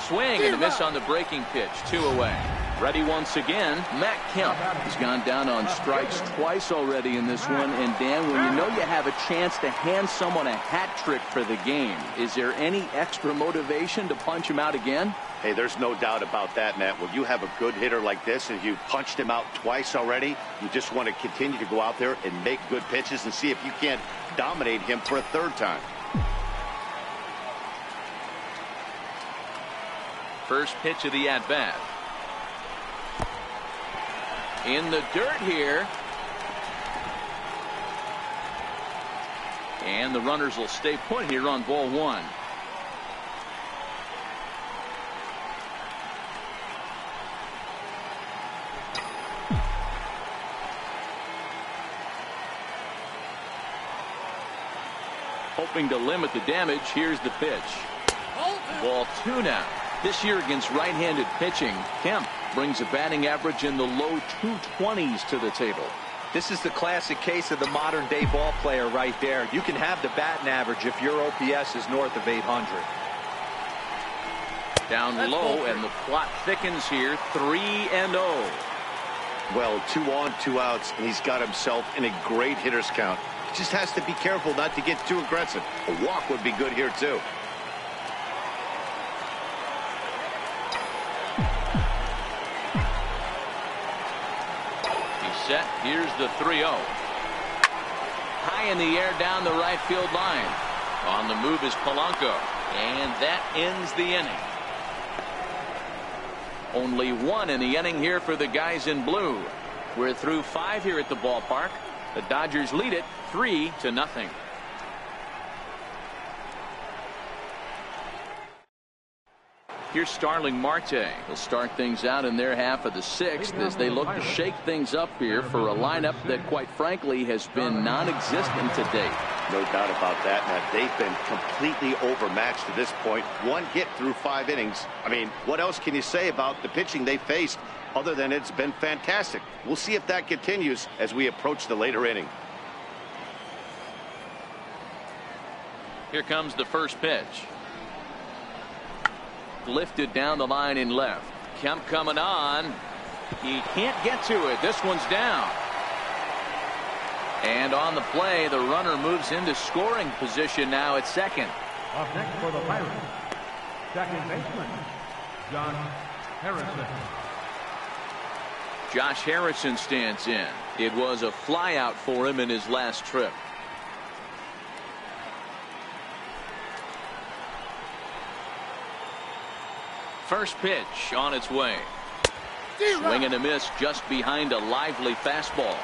Swing and a miss on the breaking pitch. 2 away. Ready once again, Matt Kemp. He's gone down on strikes twice already in this one. And Dan, when you know you have a chance to hand someone a hat trick for the game, is there any extra motivation to punch him out again? Hey, there's no doubt about that, Matt. When you have a good hitter like this and you punched him out twice already, you just want to continue to go out there and make good pitches and see if you can't dominate him for a 3rd time. First pitch of the at-bat. In the dirt here. And the runners will stay put here on ball 1. Hoping to limit the damage. Here's the pitch. Ball 2 now. This year against right-handed pitching, Kemp brings a batting average in the low 220s to the table. This is the classic case of the modern-day ball player right there. You can have the batting average if your OPS is north of 800. Down low, and the plot thickens here. 3-0. Well, 2 on, 2 outs, and he's got himself in a great hitter's count. He just has to be careful not to get too aggressive. A walk would be good here, too. Set. Here's the 3-0. High in the air down the right field line. On the move is Polanco. And that ends the inning. Only 1 in the inning here for the guys in blue. We're through 5 here at the ballpark. The Dodgers lead it 3-0. Here's Starling Marte. He'll start things out in their half of the 6th as they look to shake things up here for a lineup that, quite frankly, has been non-existent to date. No doubt about that, Matt. They've been completely overmatched to this point. 1 hit through 5 innings. I mean, what else can you say about the pitching they faced other than it's been fantastic? We'll see if that continues as we approach the later inning. Here comes the first pitch. Lifted down the line in left. Kemp coming on. He can't get to it. This one's down. And on the play, the runner moves into scoring position now at second. Up next for the Pirates, second baseman, Josh Harrison. Josh Harrison stands in. It was a flyout for him in his last trip. First pitch on its way. Swing and a miss just behind a lively fastball.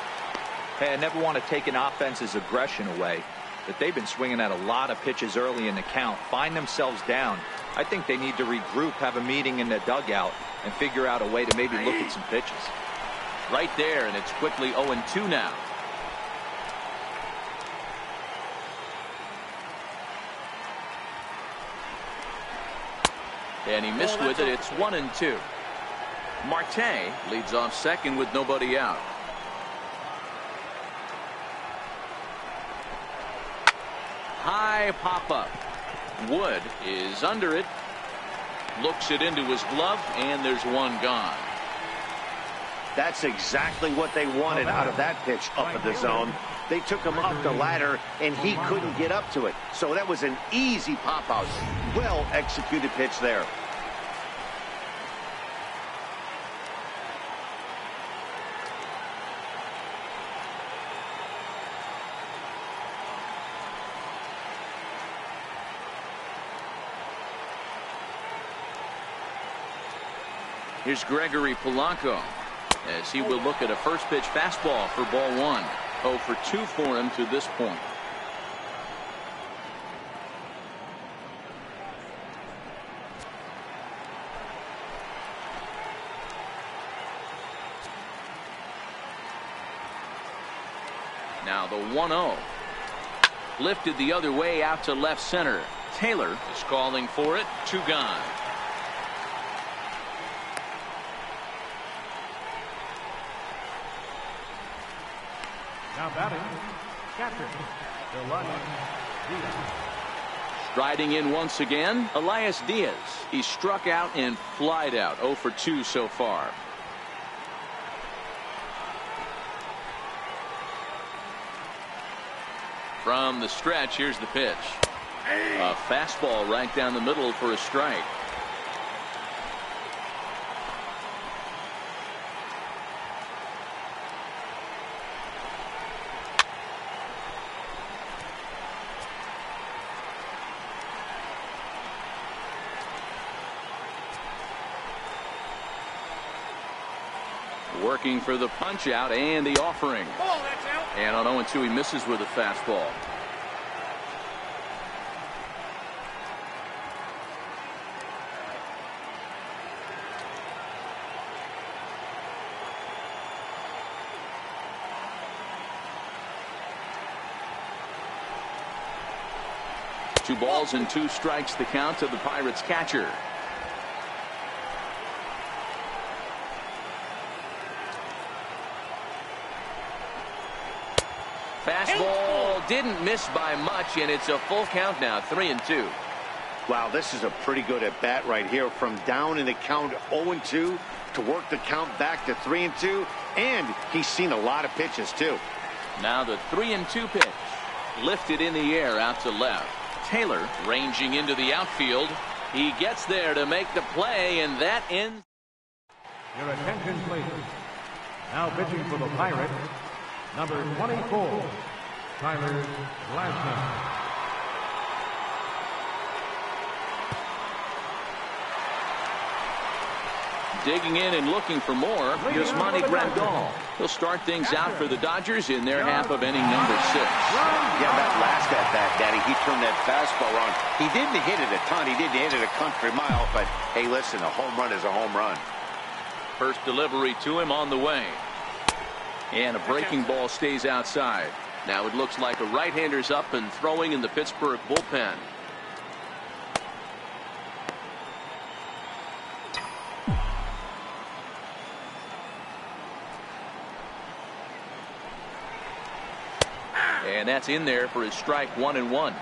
Hey, I never want to take an offense's aggression away, but they've been swinging at a lot of pitches early in the count. Find themselves down. I think they need to regroup, have a meeting in the dugout, and figure out a way to maybe look at some pitches. Right there, and it's quickly 0-2 now. And he missed with it. It's 1-2. Marte leads off second with nobody out. High pop up. Wood is under it. Looks it into his glove, and there's one gone. That's exactly what they wanted out of that pitch up in the zone. They took him up the ladder, and he couldn't get up to it. So that was an easy pop-out. Well-executed pitch there. Here's Gregory Polanco as he will look at a first pitch fastball for ball one. 0 for 2 for him to this point. Now the 1-0. Lifted the other way out to left center. Taylor is calling for it. 2 gone. Now batting, catcher, Elias Diaz. Striding in once again, Elias Diaz. He struck out and flied out. 0 for 2 so far. From the stretch, here's the pitch. A fastball right down the middle for a strike. Working for the punch out and the offering. And on 0-2 he misses with a fastball. Two balls and 2 strikes the count to the Pirates catcher. Fastball didn't miss by much, and it's a full count now. 3-2. Wow, this is a pretty good at bat right here. From down in the count 0-2 to work the count back to 3-2, and he's seen a lot of pitches too. Now the 3-2 pitch. Lifted in the air out to left. Taylor ranging into the outfield. He gets there to make the play, and that ends. Your attention, please. Now pitching for the Pirates, number 24, Tyler Glasnow. Digging in and looking for more, Yasmani Grandal. He'll start things out for the Dodgers in their half of inning number 6. Yeah, that last at bat, Daddy, he turned that fastball on. He didn't hit it a ton. He didn't hit it a country mile, but hey, listen, a home run is a home run. First delivery to him on the way. And a breaking ball stays outside. Now it looks like a right-hander's up and throwing in the Pittsburgh bullpen. And that's in there for his strike 1-1.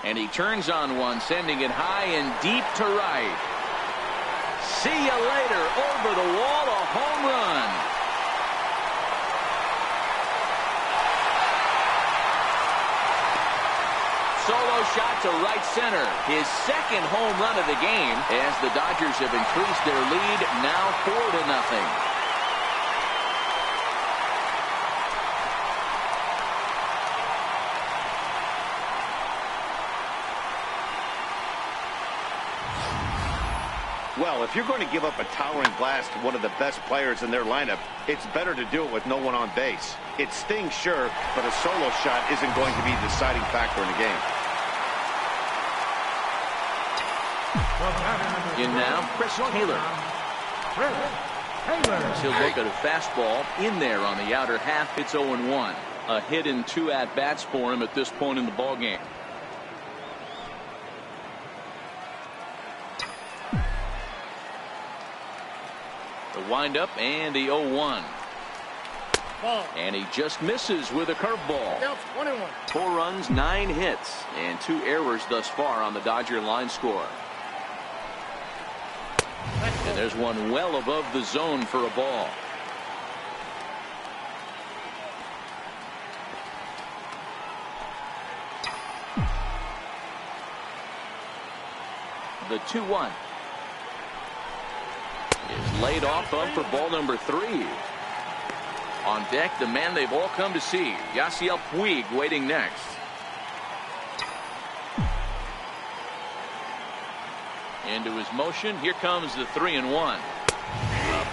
And he turns on one, sending it high and deep to right. See you later. Over the wall, a home run. Solo shot to right center. His second home run of the game as the Dodgers have increased their lead now 4-0. Well, if you're going to give up a towering blast to one of the best players in their lineup, it's better to do it with no one on base. It stings, sure, but a solo shot isn't going to be the deciding factor in the game. In now, Chris Taylor. He'll look at a fastball in there on the outer half. It's 0-1. A hit in 2 at-bats for him at this point in the ballgame. The windup and the 0-1. And he just misses with a curveball. 1-1. 4 runs, 9 hits, and 2 errors thus far on the Dodger line score. And there's one well above the zone for a ball. The 2-1 is laid off of for ball number 3. On deck, the man they've all come to see, Yasiel Puig, waiting next. Into his motion. Here comes the 3-1. A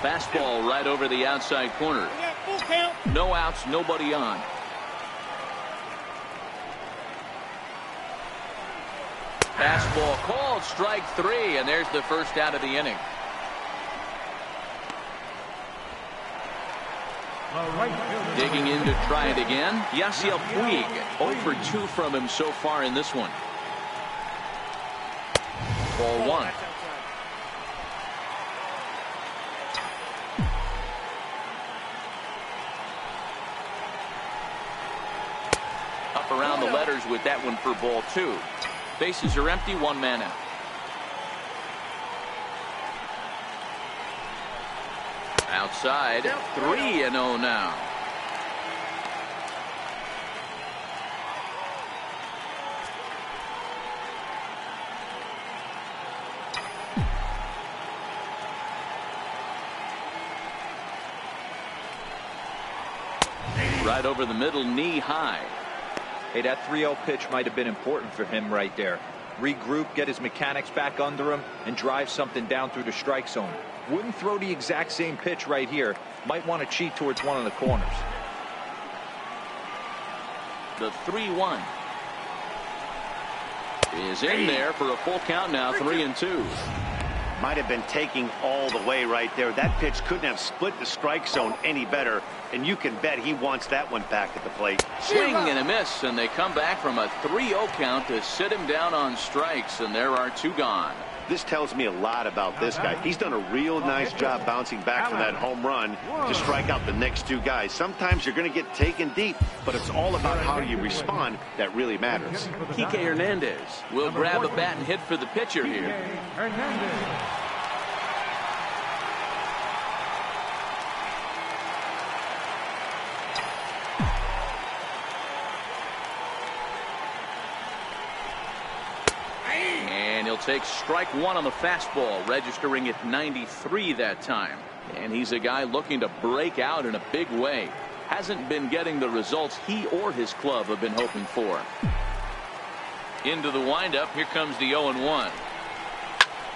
fastball right over the outside corner. No outs, nobody on. Fastball called, strike 3, and there's the first out of the inning. Digging in to try it again, Yasiel Puig. 0 for 2 from him so far in this one. Ball 1. Up around the letters with that one for ball 2. Bases are empty, 1 man out. Outside, 3-0 now. Right over the middle, knee high. Hey, that 3-0 pitch might have been important for him right there. Regroup, get his mechanics back under him, and drive something down through the strike zone. Wouldn't throw the exact same pitch right here. Might want to cheat towards one of the corners. The 3-1 is in there for a full count now, 3-2. Might have been taking all the way right there. That pitch couldn't have split the strike zone any better, and you can bet he wants that one back at the plate. Swing and a miss, and they come back from a 3-0 count to sit him down on strikes, and there are 2 gone. This tells me a lot about this guy. He's done a real nice job bouncing back from that home run to strike out the next 2 guys. Sometimes you're going to get taken deep, but it's all about how you respond that really matters. Kike Hernandez will grab a bat and hit for the pitcher here. Takes strike 1 on the fastball, registering at 93 that time. And he's a guy looking to break out in a big way. Hasn't been getting the results he or his club have been hoping for. Into the windup. Here comes the 0-1.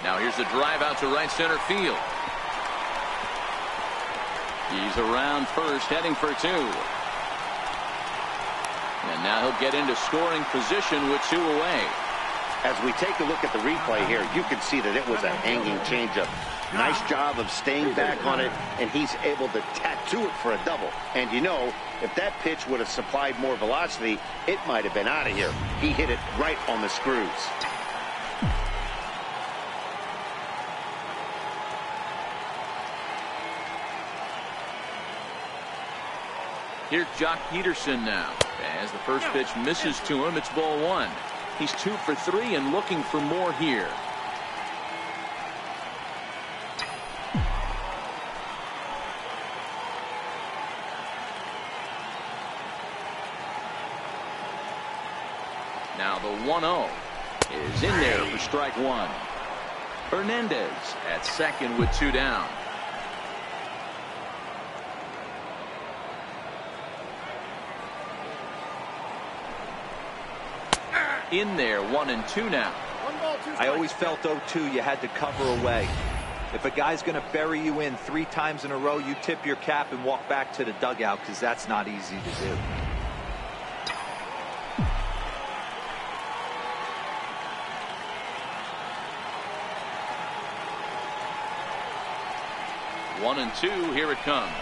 Now here's the drive out to right center field. He's around first, heading for 2. And now he'll get into scoring position with 2 away. As we take a look at the replay here, you can see that it was a hanging changeup. Nice job of staying back on it, and he's able to tattoo it for a double. And you know, if that pitch would have supplied more velocity, it might have been out of here. He hit it right on the screws. Here's Jock Peterson now. As the first pitch misses to him, it's ball 1. He's 2 for 3 and looking for more here. Now the 1-0 is in there for strike 1. Hernandez at second with 2 down. In there, 1-2 now. I always felt 0-2 you had to cover away. If a guy's going to bury you in 3 times in a row, you tip your cap and walk back to the dugout, because that's not easy to do. One and 2, here it comes.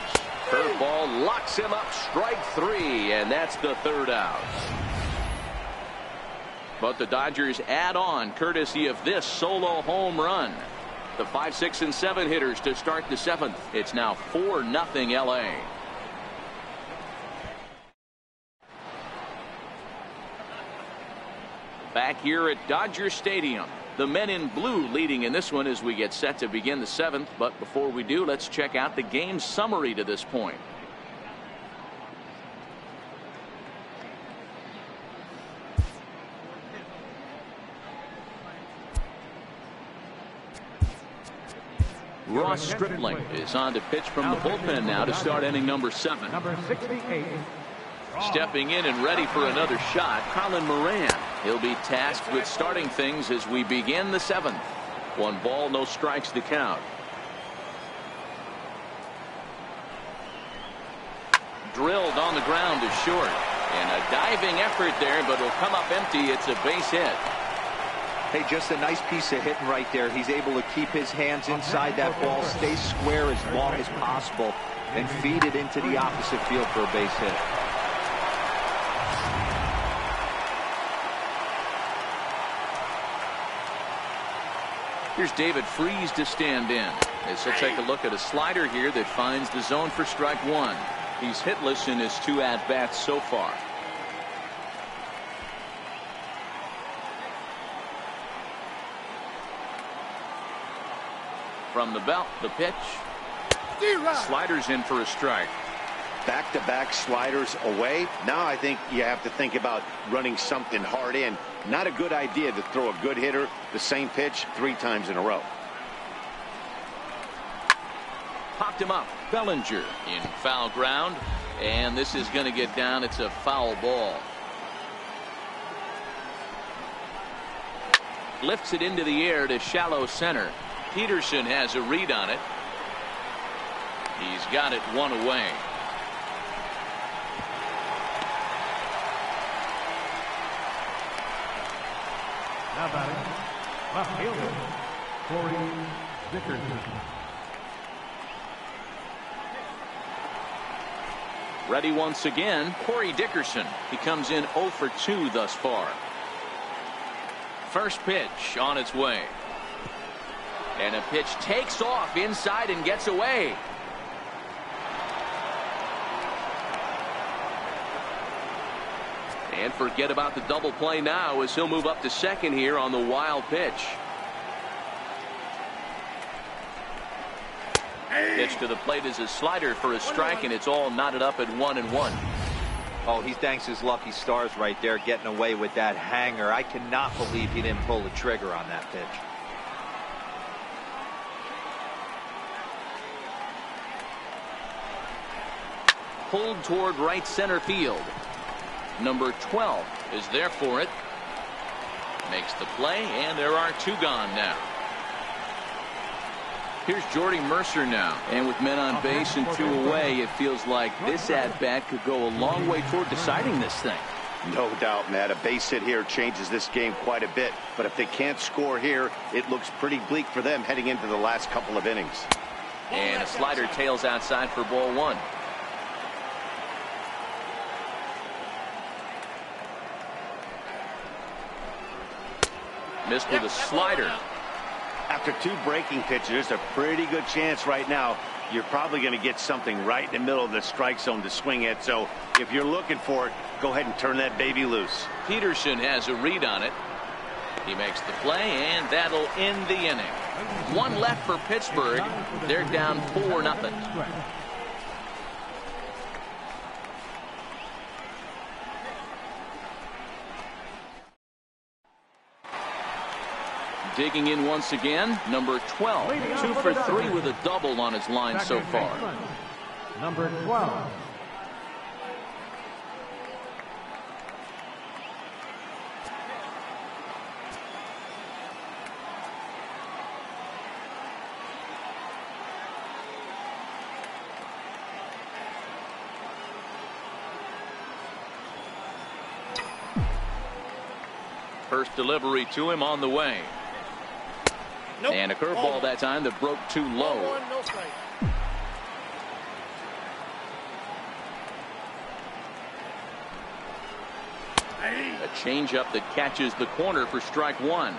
Curveball locks him up, strike 3, and that's the 3rd out. But the Dodgers add on courtesy of this solo home run. The 5, 6, and 7 hitters to start the 7th. It's now 4-0 LA. Back here at Dodger Stadium, the men in blue leading in this one as we get set to begin the 7th. But before we do, let's check out the game summary to this point. Ross Stripling is on to pitch from the bullpen now to start inning number 7. Number 68. Stepping in and ready for another shot, Colin Moran. He'll be tasked with starting things as we begin the 7th. 1 ball, no strikes to count. Drilled on the ground to short. And a diving effort there, but it'll come up empty. It's a base hit. Hey, just a nice piece of hitting right there. He's able to keep his hands inside that ball, stay square as long as possible, and feed it into the opposite field for a base hit. Here's David Freese to stand in as he'll take a look at a slider here that finds the zone for strike 1. He's hitless in his 2 at-bats so far. From the belt, the pitch. Sliders in for a strike. Back-to-back sliders away. Now I think you have to think about running something hard in. Not a good idea to throw a good hitter the same pitch 3 times in a row. Popped him up. Bellinger in foul ground. And this is going to get down. It's a foul ball. Lifts it into the air to shallow center. Peterson has a read on it. He's got it 1 away. Now batting, left fielder, Corey Dickerson. Ready once again, Corey Dickerson. He comes in 0 for 2 thus far. First pitch on its way. And a pitch takes off inside and gets away. And forget about the double play now as he'll move up to second here on the wild pitch. Pitch to the plate is a slider for a strike, and it's all knotted up at 1-1. Oh, he thanks his lucky stars right there getting away with that hanger. I cannot believe he didn't pull the trigger on that pitch. Pulled toward right center field. Number 12 is there for it. Makes the play, and there are 2 gone now. Here's Jordy Mercer now, and with men on base and 2 away, it feels like this at-bat could go a long way toward deciding this thing. No doubt, Matt. A base hit here changes this game quite a bit, but if they can't score here, it looks pretty bleak for them heading into the last couple of innings. And a slider tails outside for ball 1. Missed with a slider. After 2 breaking pitches, there's a pretty good chance right now you're probably going to get something right in the middle of the strike zone to swing at. So if you're looking for it, go ahead and turn that baby loose. Peterson has a read on it. He makes the play, and that'll end the inning. 1 left for Pittsburgh. They're down 4-0. Digging in once again, number 12. 2 for 3 with a double on his line so far. Number 12. First delivery to him on the way. Nope. And a curveball that time that broke too low. A changeup that catches the corner for strike 1.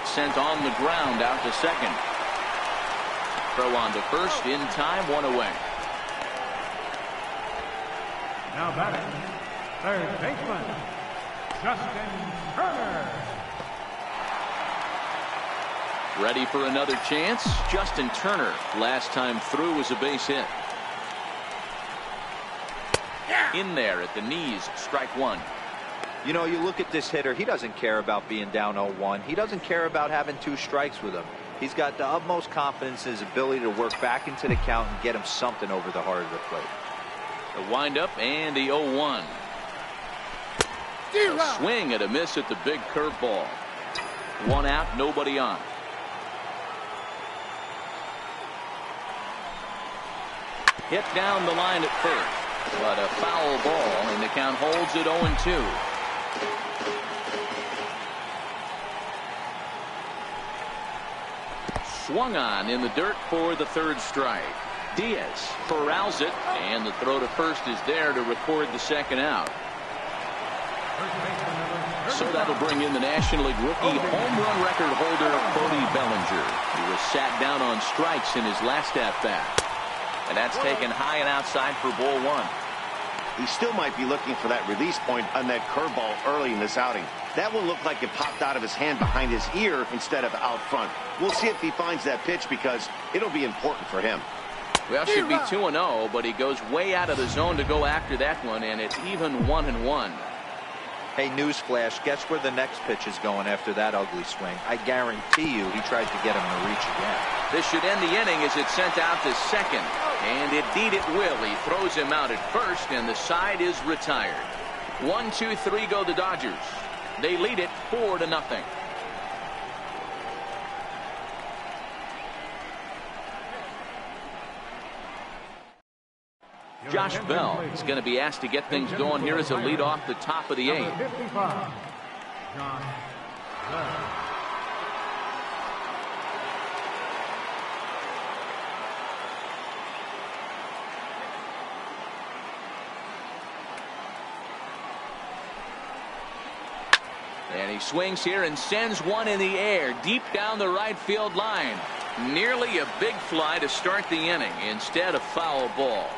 Sent on the ground out to second. Throw on to first in time, 1 away. Now batting, third baseman, Justin Turner. Ready for another chance. Justin Turner, last time through, was a base hit. In there at the knees, strike one. You know, you look at this hitter, he doesn't care about being down 0-1. He doesn't care about having 2 strikes with him. He's got the utmost confidence in his ability to work back into the count and get him something over the heart of the plate. The windup and the 0-1. A swing and a miss at the big curveball. 1 out, nobody on. Hit down the line at first, but a foul ball, and the count holds at 0-2. Swung on in the dirt for the third strike. Diaz corrals it, and the throw to first is there to record the second out. So that'll bring in the National League rookie home run record holder, Cody Bellinger. He was sat down on strikes in his last at-bat. And that's taken high and outside for ball 1. He still might be looking for that release point on that curveball early in this outing. That will look like it popped out of his hand behind his ear instead of out front. We'll see if he finds that pitch because it'll be important for him. Well, should be 2-0, but he goes way out of the zone to go after that one, and it's even 1-1. Hey, newsflash, guess where the next pitch is going after that ugly swing? I guarantee you he tried to get him to reach again. This should end the inning as it's sent out to second. And indeed it will. He throws him out at first, and the side is retired. 1, 2, 3 go the Dodgers. They lead it 4-0. Josh Bell is going to be asked to get things going here as a lead off the top of the 8th. 55, John Bell. And he swings here and sends one in the air deep down the right field line. Nearly a big fly to start the inning. Instead, a foul ball.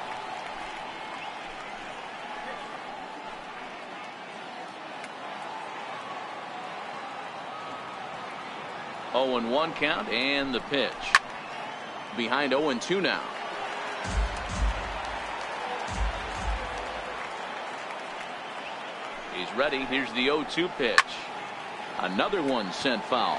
Oh, 0-1 count and the pitch. Behind 0-2 now. He's ready. Here's the 0-2 pitch. Another one sent foul.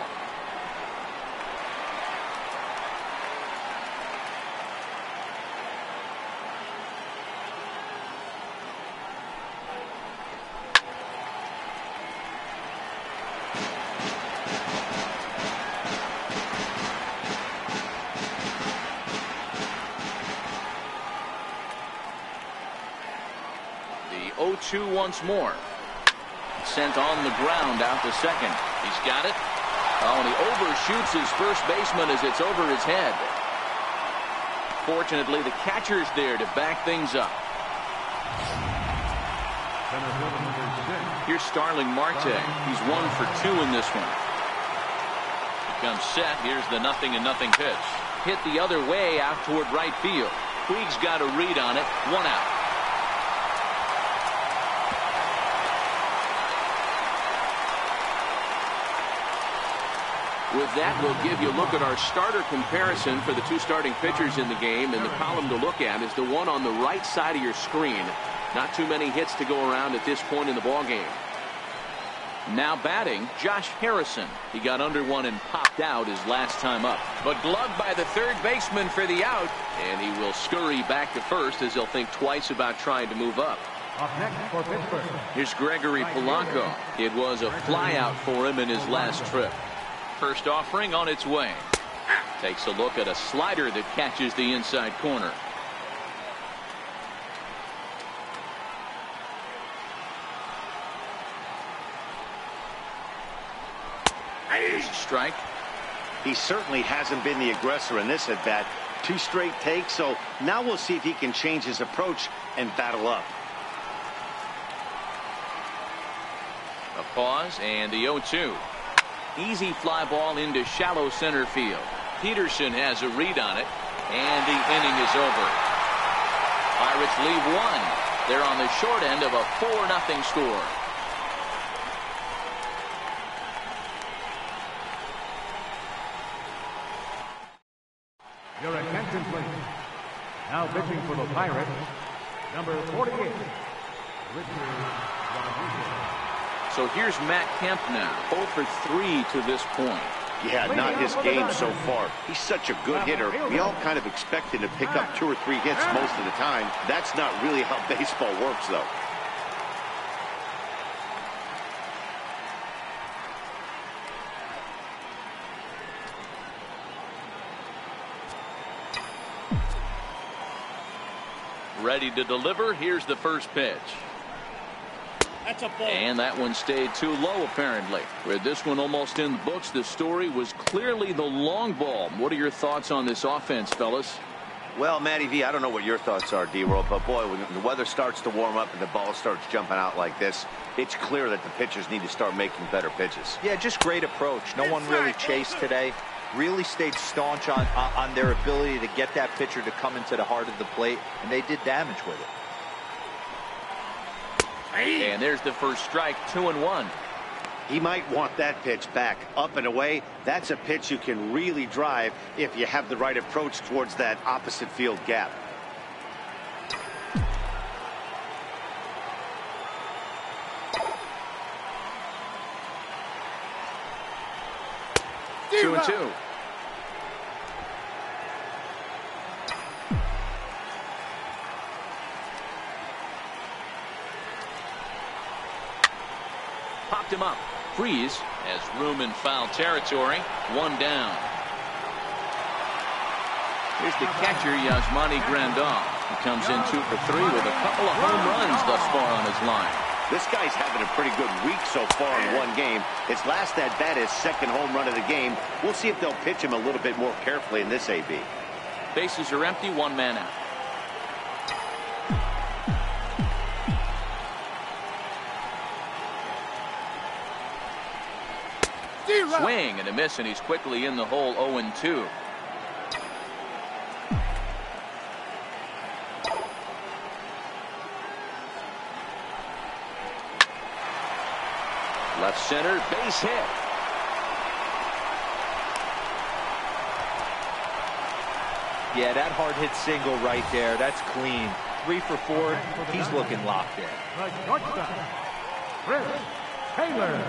The 0-2 once more. Sent on the ground out to second. He's got it. Oh, and he overshoots his first baseman as it's over his head. Fortunately, the catcher's there to back things up. Here's Starling Marte. He's 1 for 2 in this one. He comes set. Here's the 0-0 pitch. Hit the other way out toward right field. Puig's got a read on it. 1 out. With that, we'll give you a look at our starter comparison for the 2 starting pitchers in the game. And the column to look at is the one on the right side of your screen. Not too many hits to go around at this point in the ballgame. Now batting, Josh Harrison. He got under one and popped out his last time up. But gloved by the third baseman for the out. And he will scurry back to first as he'll think twice about trying to move up. Up next for Pittsburgh. Here's Gregory Polanco. It was a flyout for him in his last trip. First offering on its way. Takes a look at a slider that catches the inside corner. Strike. He certainly hasn't been the aggressor in this at bat. 2 straight takes, so now we'll see if he can change his approach and battle up. A pause and the 0-2. Easy fly ball into shallow center field. Peterson has a read on it, and the inning is over. Pirates leave 1. They're on the short end of a 4-0 score. Your attention, please. Now pitching for the Pirates, number 48, Richard Rodriguez. So here's Matt Kemp now, 0 for 3 to this point. Yeah, not his game so far. He's such a good hitter. We all kind of expect him to pick up 2 or 3 hits most of the time. That's not really how baseball works, though. Ready to deliver. Here's the first pitch. That's a ball. And that one stayed too low, apparently. With this one almost in the books, the story was clearly the long ball. What are your thoughts on this offense, fellas? Well, Matty V, I don't know what your thoughts are, D-Roll, but boy, when the weather starts to warm up and the ball starts jumping out like this, it's clear that the pitchers need to start making better pitches. Yeah, just great approach. No one really chased today. Really stayed staunch on their ability to get that pitcher to come into the heart of the plate, and they did damage with it. And there's the first strike, 2-1. He might want that pitch back. Up and away, that's a pitch you can really drive if you have the right approach towards that opposite field gap. Two and two. Popped him up. Freeze has room in foul territory. 1 down. Here's the catcher, Yasmani Grandal. He comes in 2 for 3 with a couple of home runs thus far on his line. This guy's having a pretty good week so far in one game. His last at bat is second home run of the game. We'll see if they'll pitch him a little bit more carefully in this AB. Bases are empty, 1 man out. Swing and a miss, and he's quickly in the hole. 0-2. Left center, base hit. Yeah, that hard hit single right there. That's clean. 3 for 4. He's looking locked in. The shortstop, Chris Taylor.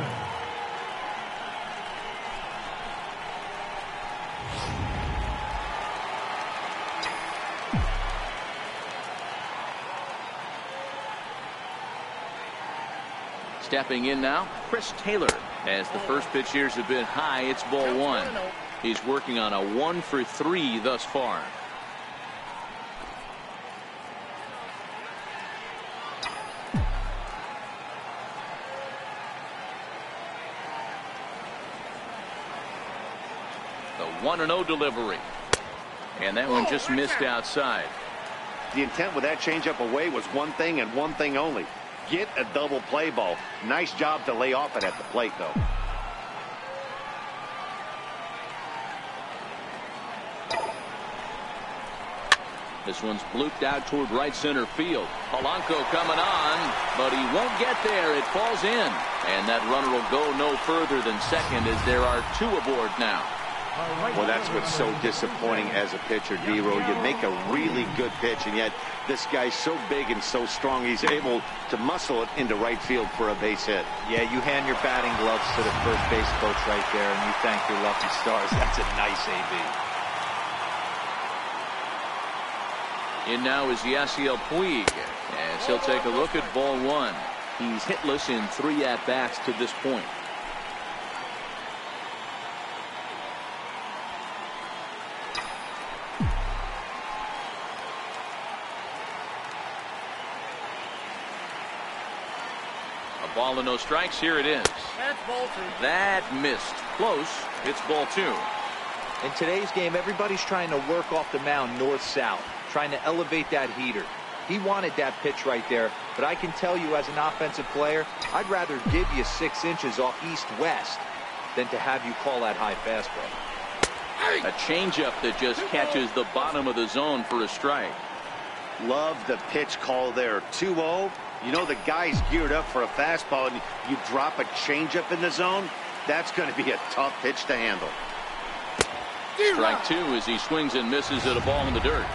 Stepping in now, Chris Taylor. As the first pitch here is a bit high, it's ball 1. He's working on a 1 for 3 thus far. The 1-0 delivery. And that one just missed outside. The intent with that changeup away was one thing and one thing only. Get a double play ball. Nice job to lay off it at the plate, though. This one's blooped out toward right center field. Polanco coming on, but he won't get there. It falls in. And that runner will go no further than second as there are 2 aboard now. Well, that's what's so disappointing as a pitcher, D-Roll. You make a really good pitch, and yet this guy's so big and so strong, he's able to muscle it into right field for a base hit. Yeah, you hand your batting gloves to the first base coach right there, and you thank your lucky stars. That's a nice AB. In now is Yasiel Puig, as he'll take a look at ball 1. He's hitless in 3 at-bats to this point. Ball and no strikes. Here it is. That's ball 2. That missed. Close. It's ball 2. In today's game, everybody's trying to work off the mound north-south, trying to elevate that heater. He wanted that pitch right there, but I can tell you as an offensive player, I'd rather give you 6 inches off east-west than to have you call that high fastball. A changeup that just catches the bottom of the zone for a strike. Love the pitch call there. 2-0. You know the guy's geared up for a fastball, and you drop a changeup in the zone. That's going to be a tough pitch to handle. Strike two as he swings and misses at a ball in the dirt.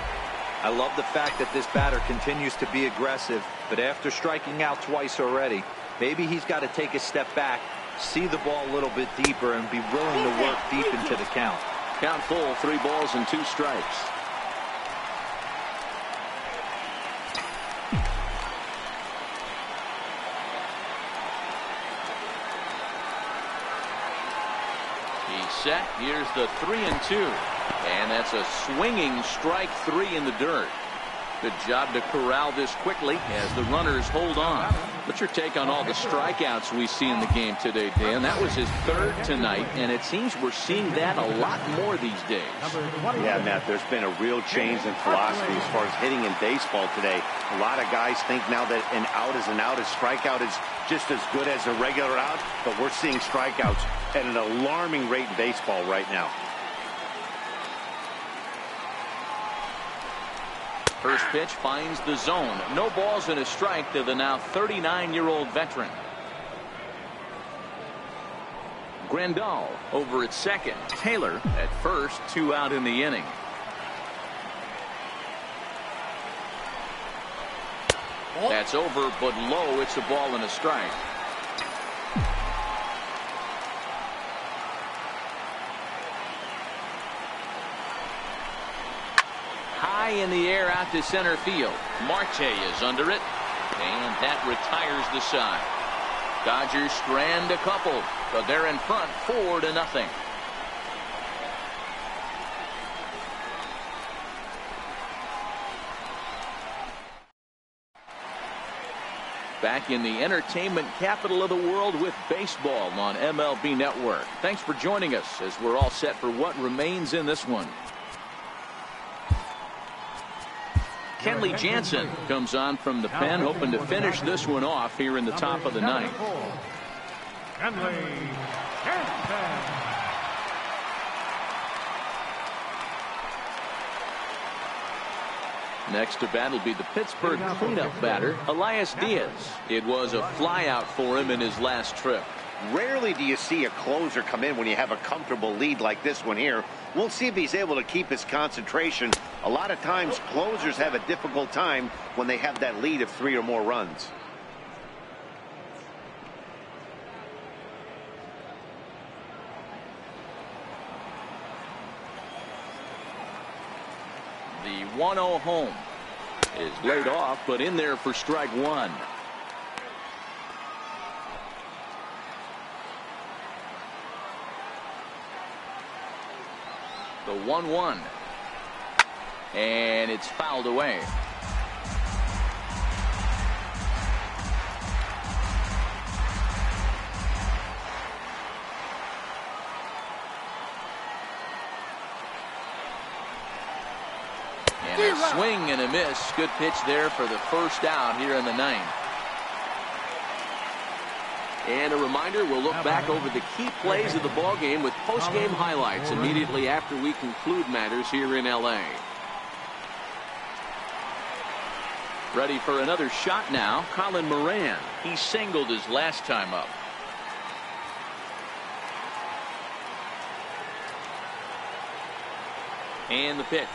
I love the fact that this batter continues to be aggressive, but after striking out twice already, maybe he's got to take a step back, see the ball a little bit deeper, and be willing to work deep into the count. Count full, 3 balls and 2 strikes. He's set. Here's the 3-2. And that's a swinging strike 3 in the dirt. Good job to corral this quickly as the runners hold on. What's your take on all the strikeouts we see in the game today, Dan? That was his 3rd tonight, and it seems we're seeing that a lot more these days. Yeah, Matt, there's been a real change in philosophy as far as hitting in baseball today. A lot of guys think now that an out is an out, a strikeout is just as good as a regular out, but we're seeing strikeouts at an alarming rate in baseball right now. First pitch finds the zone. No balls and a strike to the now 39-year-old veteran. Grandal over at second. Taylor at first. 2 out in the inning. That's over, but low. It's a ball and a strike. High in the air out to center field. Marte is under it, and that retires the side. Dodgers strand a couple, but they're in front 4-0. Back in the entertainment capital of the world with baseball on MLB Network. Thanks for joining us as we're all set for what remains in this one. Kenley Jansen comes on from the pen, hoping to finish this one off here in the top of the 9th. Kenley Jansen. Next to bat will be the Pittsburgh cleanup batter, Elias Diaz. It was a flyout for him in his last trip. Rarely do you see a closer come in when you have a comfortable lead like this one here. We'll see if he's able to keep his concentration. A lot of times closers have a difficult time when they have that lead of 3 or more runs. The 1-0 home is laid off, but in there for strike 1. The 1-1, and it's fouled away. And a swing and a miss. Good pitch there for the first out here in the 9th. And a reminder, we'll look back over the key plays of the ballgame with post-game highlights immediately after we conclude matters here in L.A. Ready for another shot now, Colin Moran. He singled his last time up. And the pitch.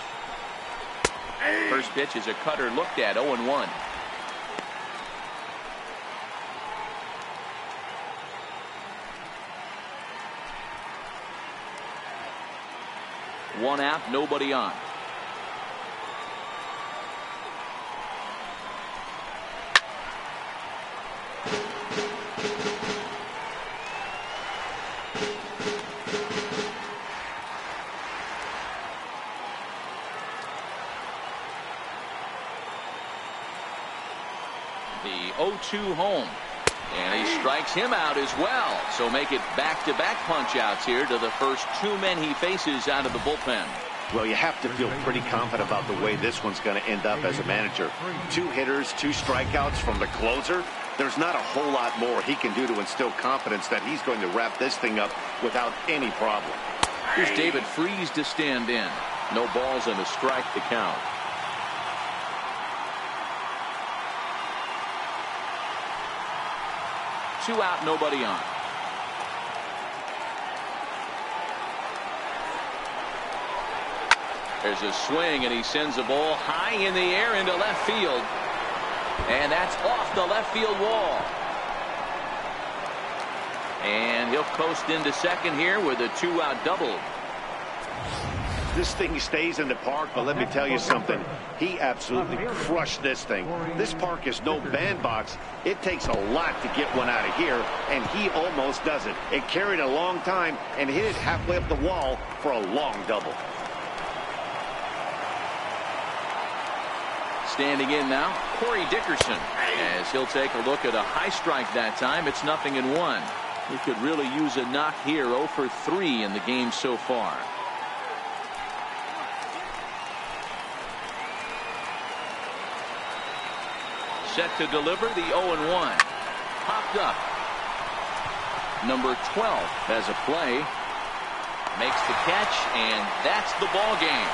First pitch is a cutter looked at, 0-1. One out, nobody on. The 0-2 home. And he strikes him out as well. So make it back-to-back punch-outs here to the first 2 men he faces out of the bullpen. Well, you have to feel pretty confident about the way this one's going to end up as a manager. 2 hitters, 2 strikeouts from the closer. There's not a whole lot more he can do to instill confidence that he's going to wrap this thing up without any problem. Here's David Freese to stand in. No balls and a strike to count. 2 out, nobody on. There's a swing, and he sends a ball high in the air into left field. And that's off the left field wall. And he'll coast into second here with a 2-out double. This thing stays in the park, but let me tell you something. He absolutely crushed this thing. This park is no bandbox. It takes a lot to get one out of here, and he almost does it. It carried a long time and hit it halfway up the wall for a long double. Standing in now, Corey Dickerson, as he'll take a look at a high strike that time. It's 0-1. He could really use a knock here. 0 for 3 in the game so far. Set to deliver the 0-1. Popped up. Number 12 has a play. Makes the catch, and that's the ball game.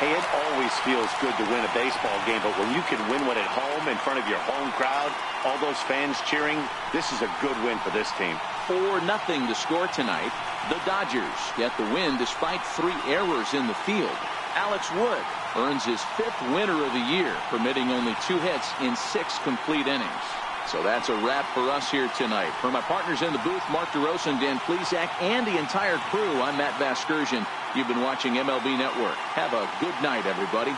Hey, it always feels good to win a baseball game, but when you can win one at home in front of your home crowd, all those fans cheering, this is a good win for this team. 4-0 to score tonight. The Dodgers get the win despite 3 errors in the field. Alex Wood earns his 5th winner of the year, permitting only 2 hits in 6 complete innings. So that's a wrap for us here tonight. For my partners in the booth, Mark DeRosa and Dan Plesac, and the entire crew, I'm Matt Vasgersian. You've been watching MLB Network. Have a good night, everybody.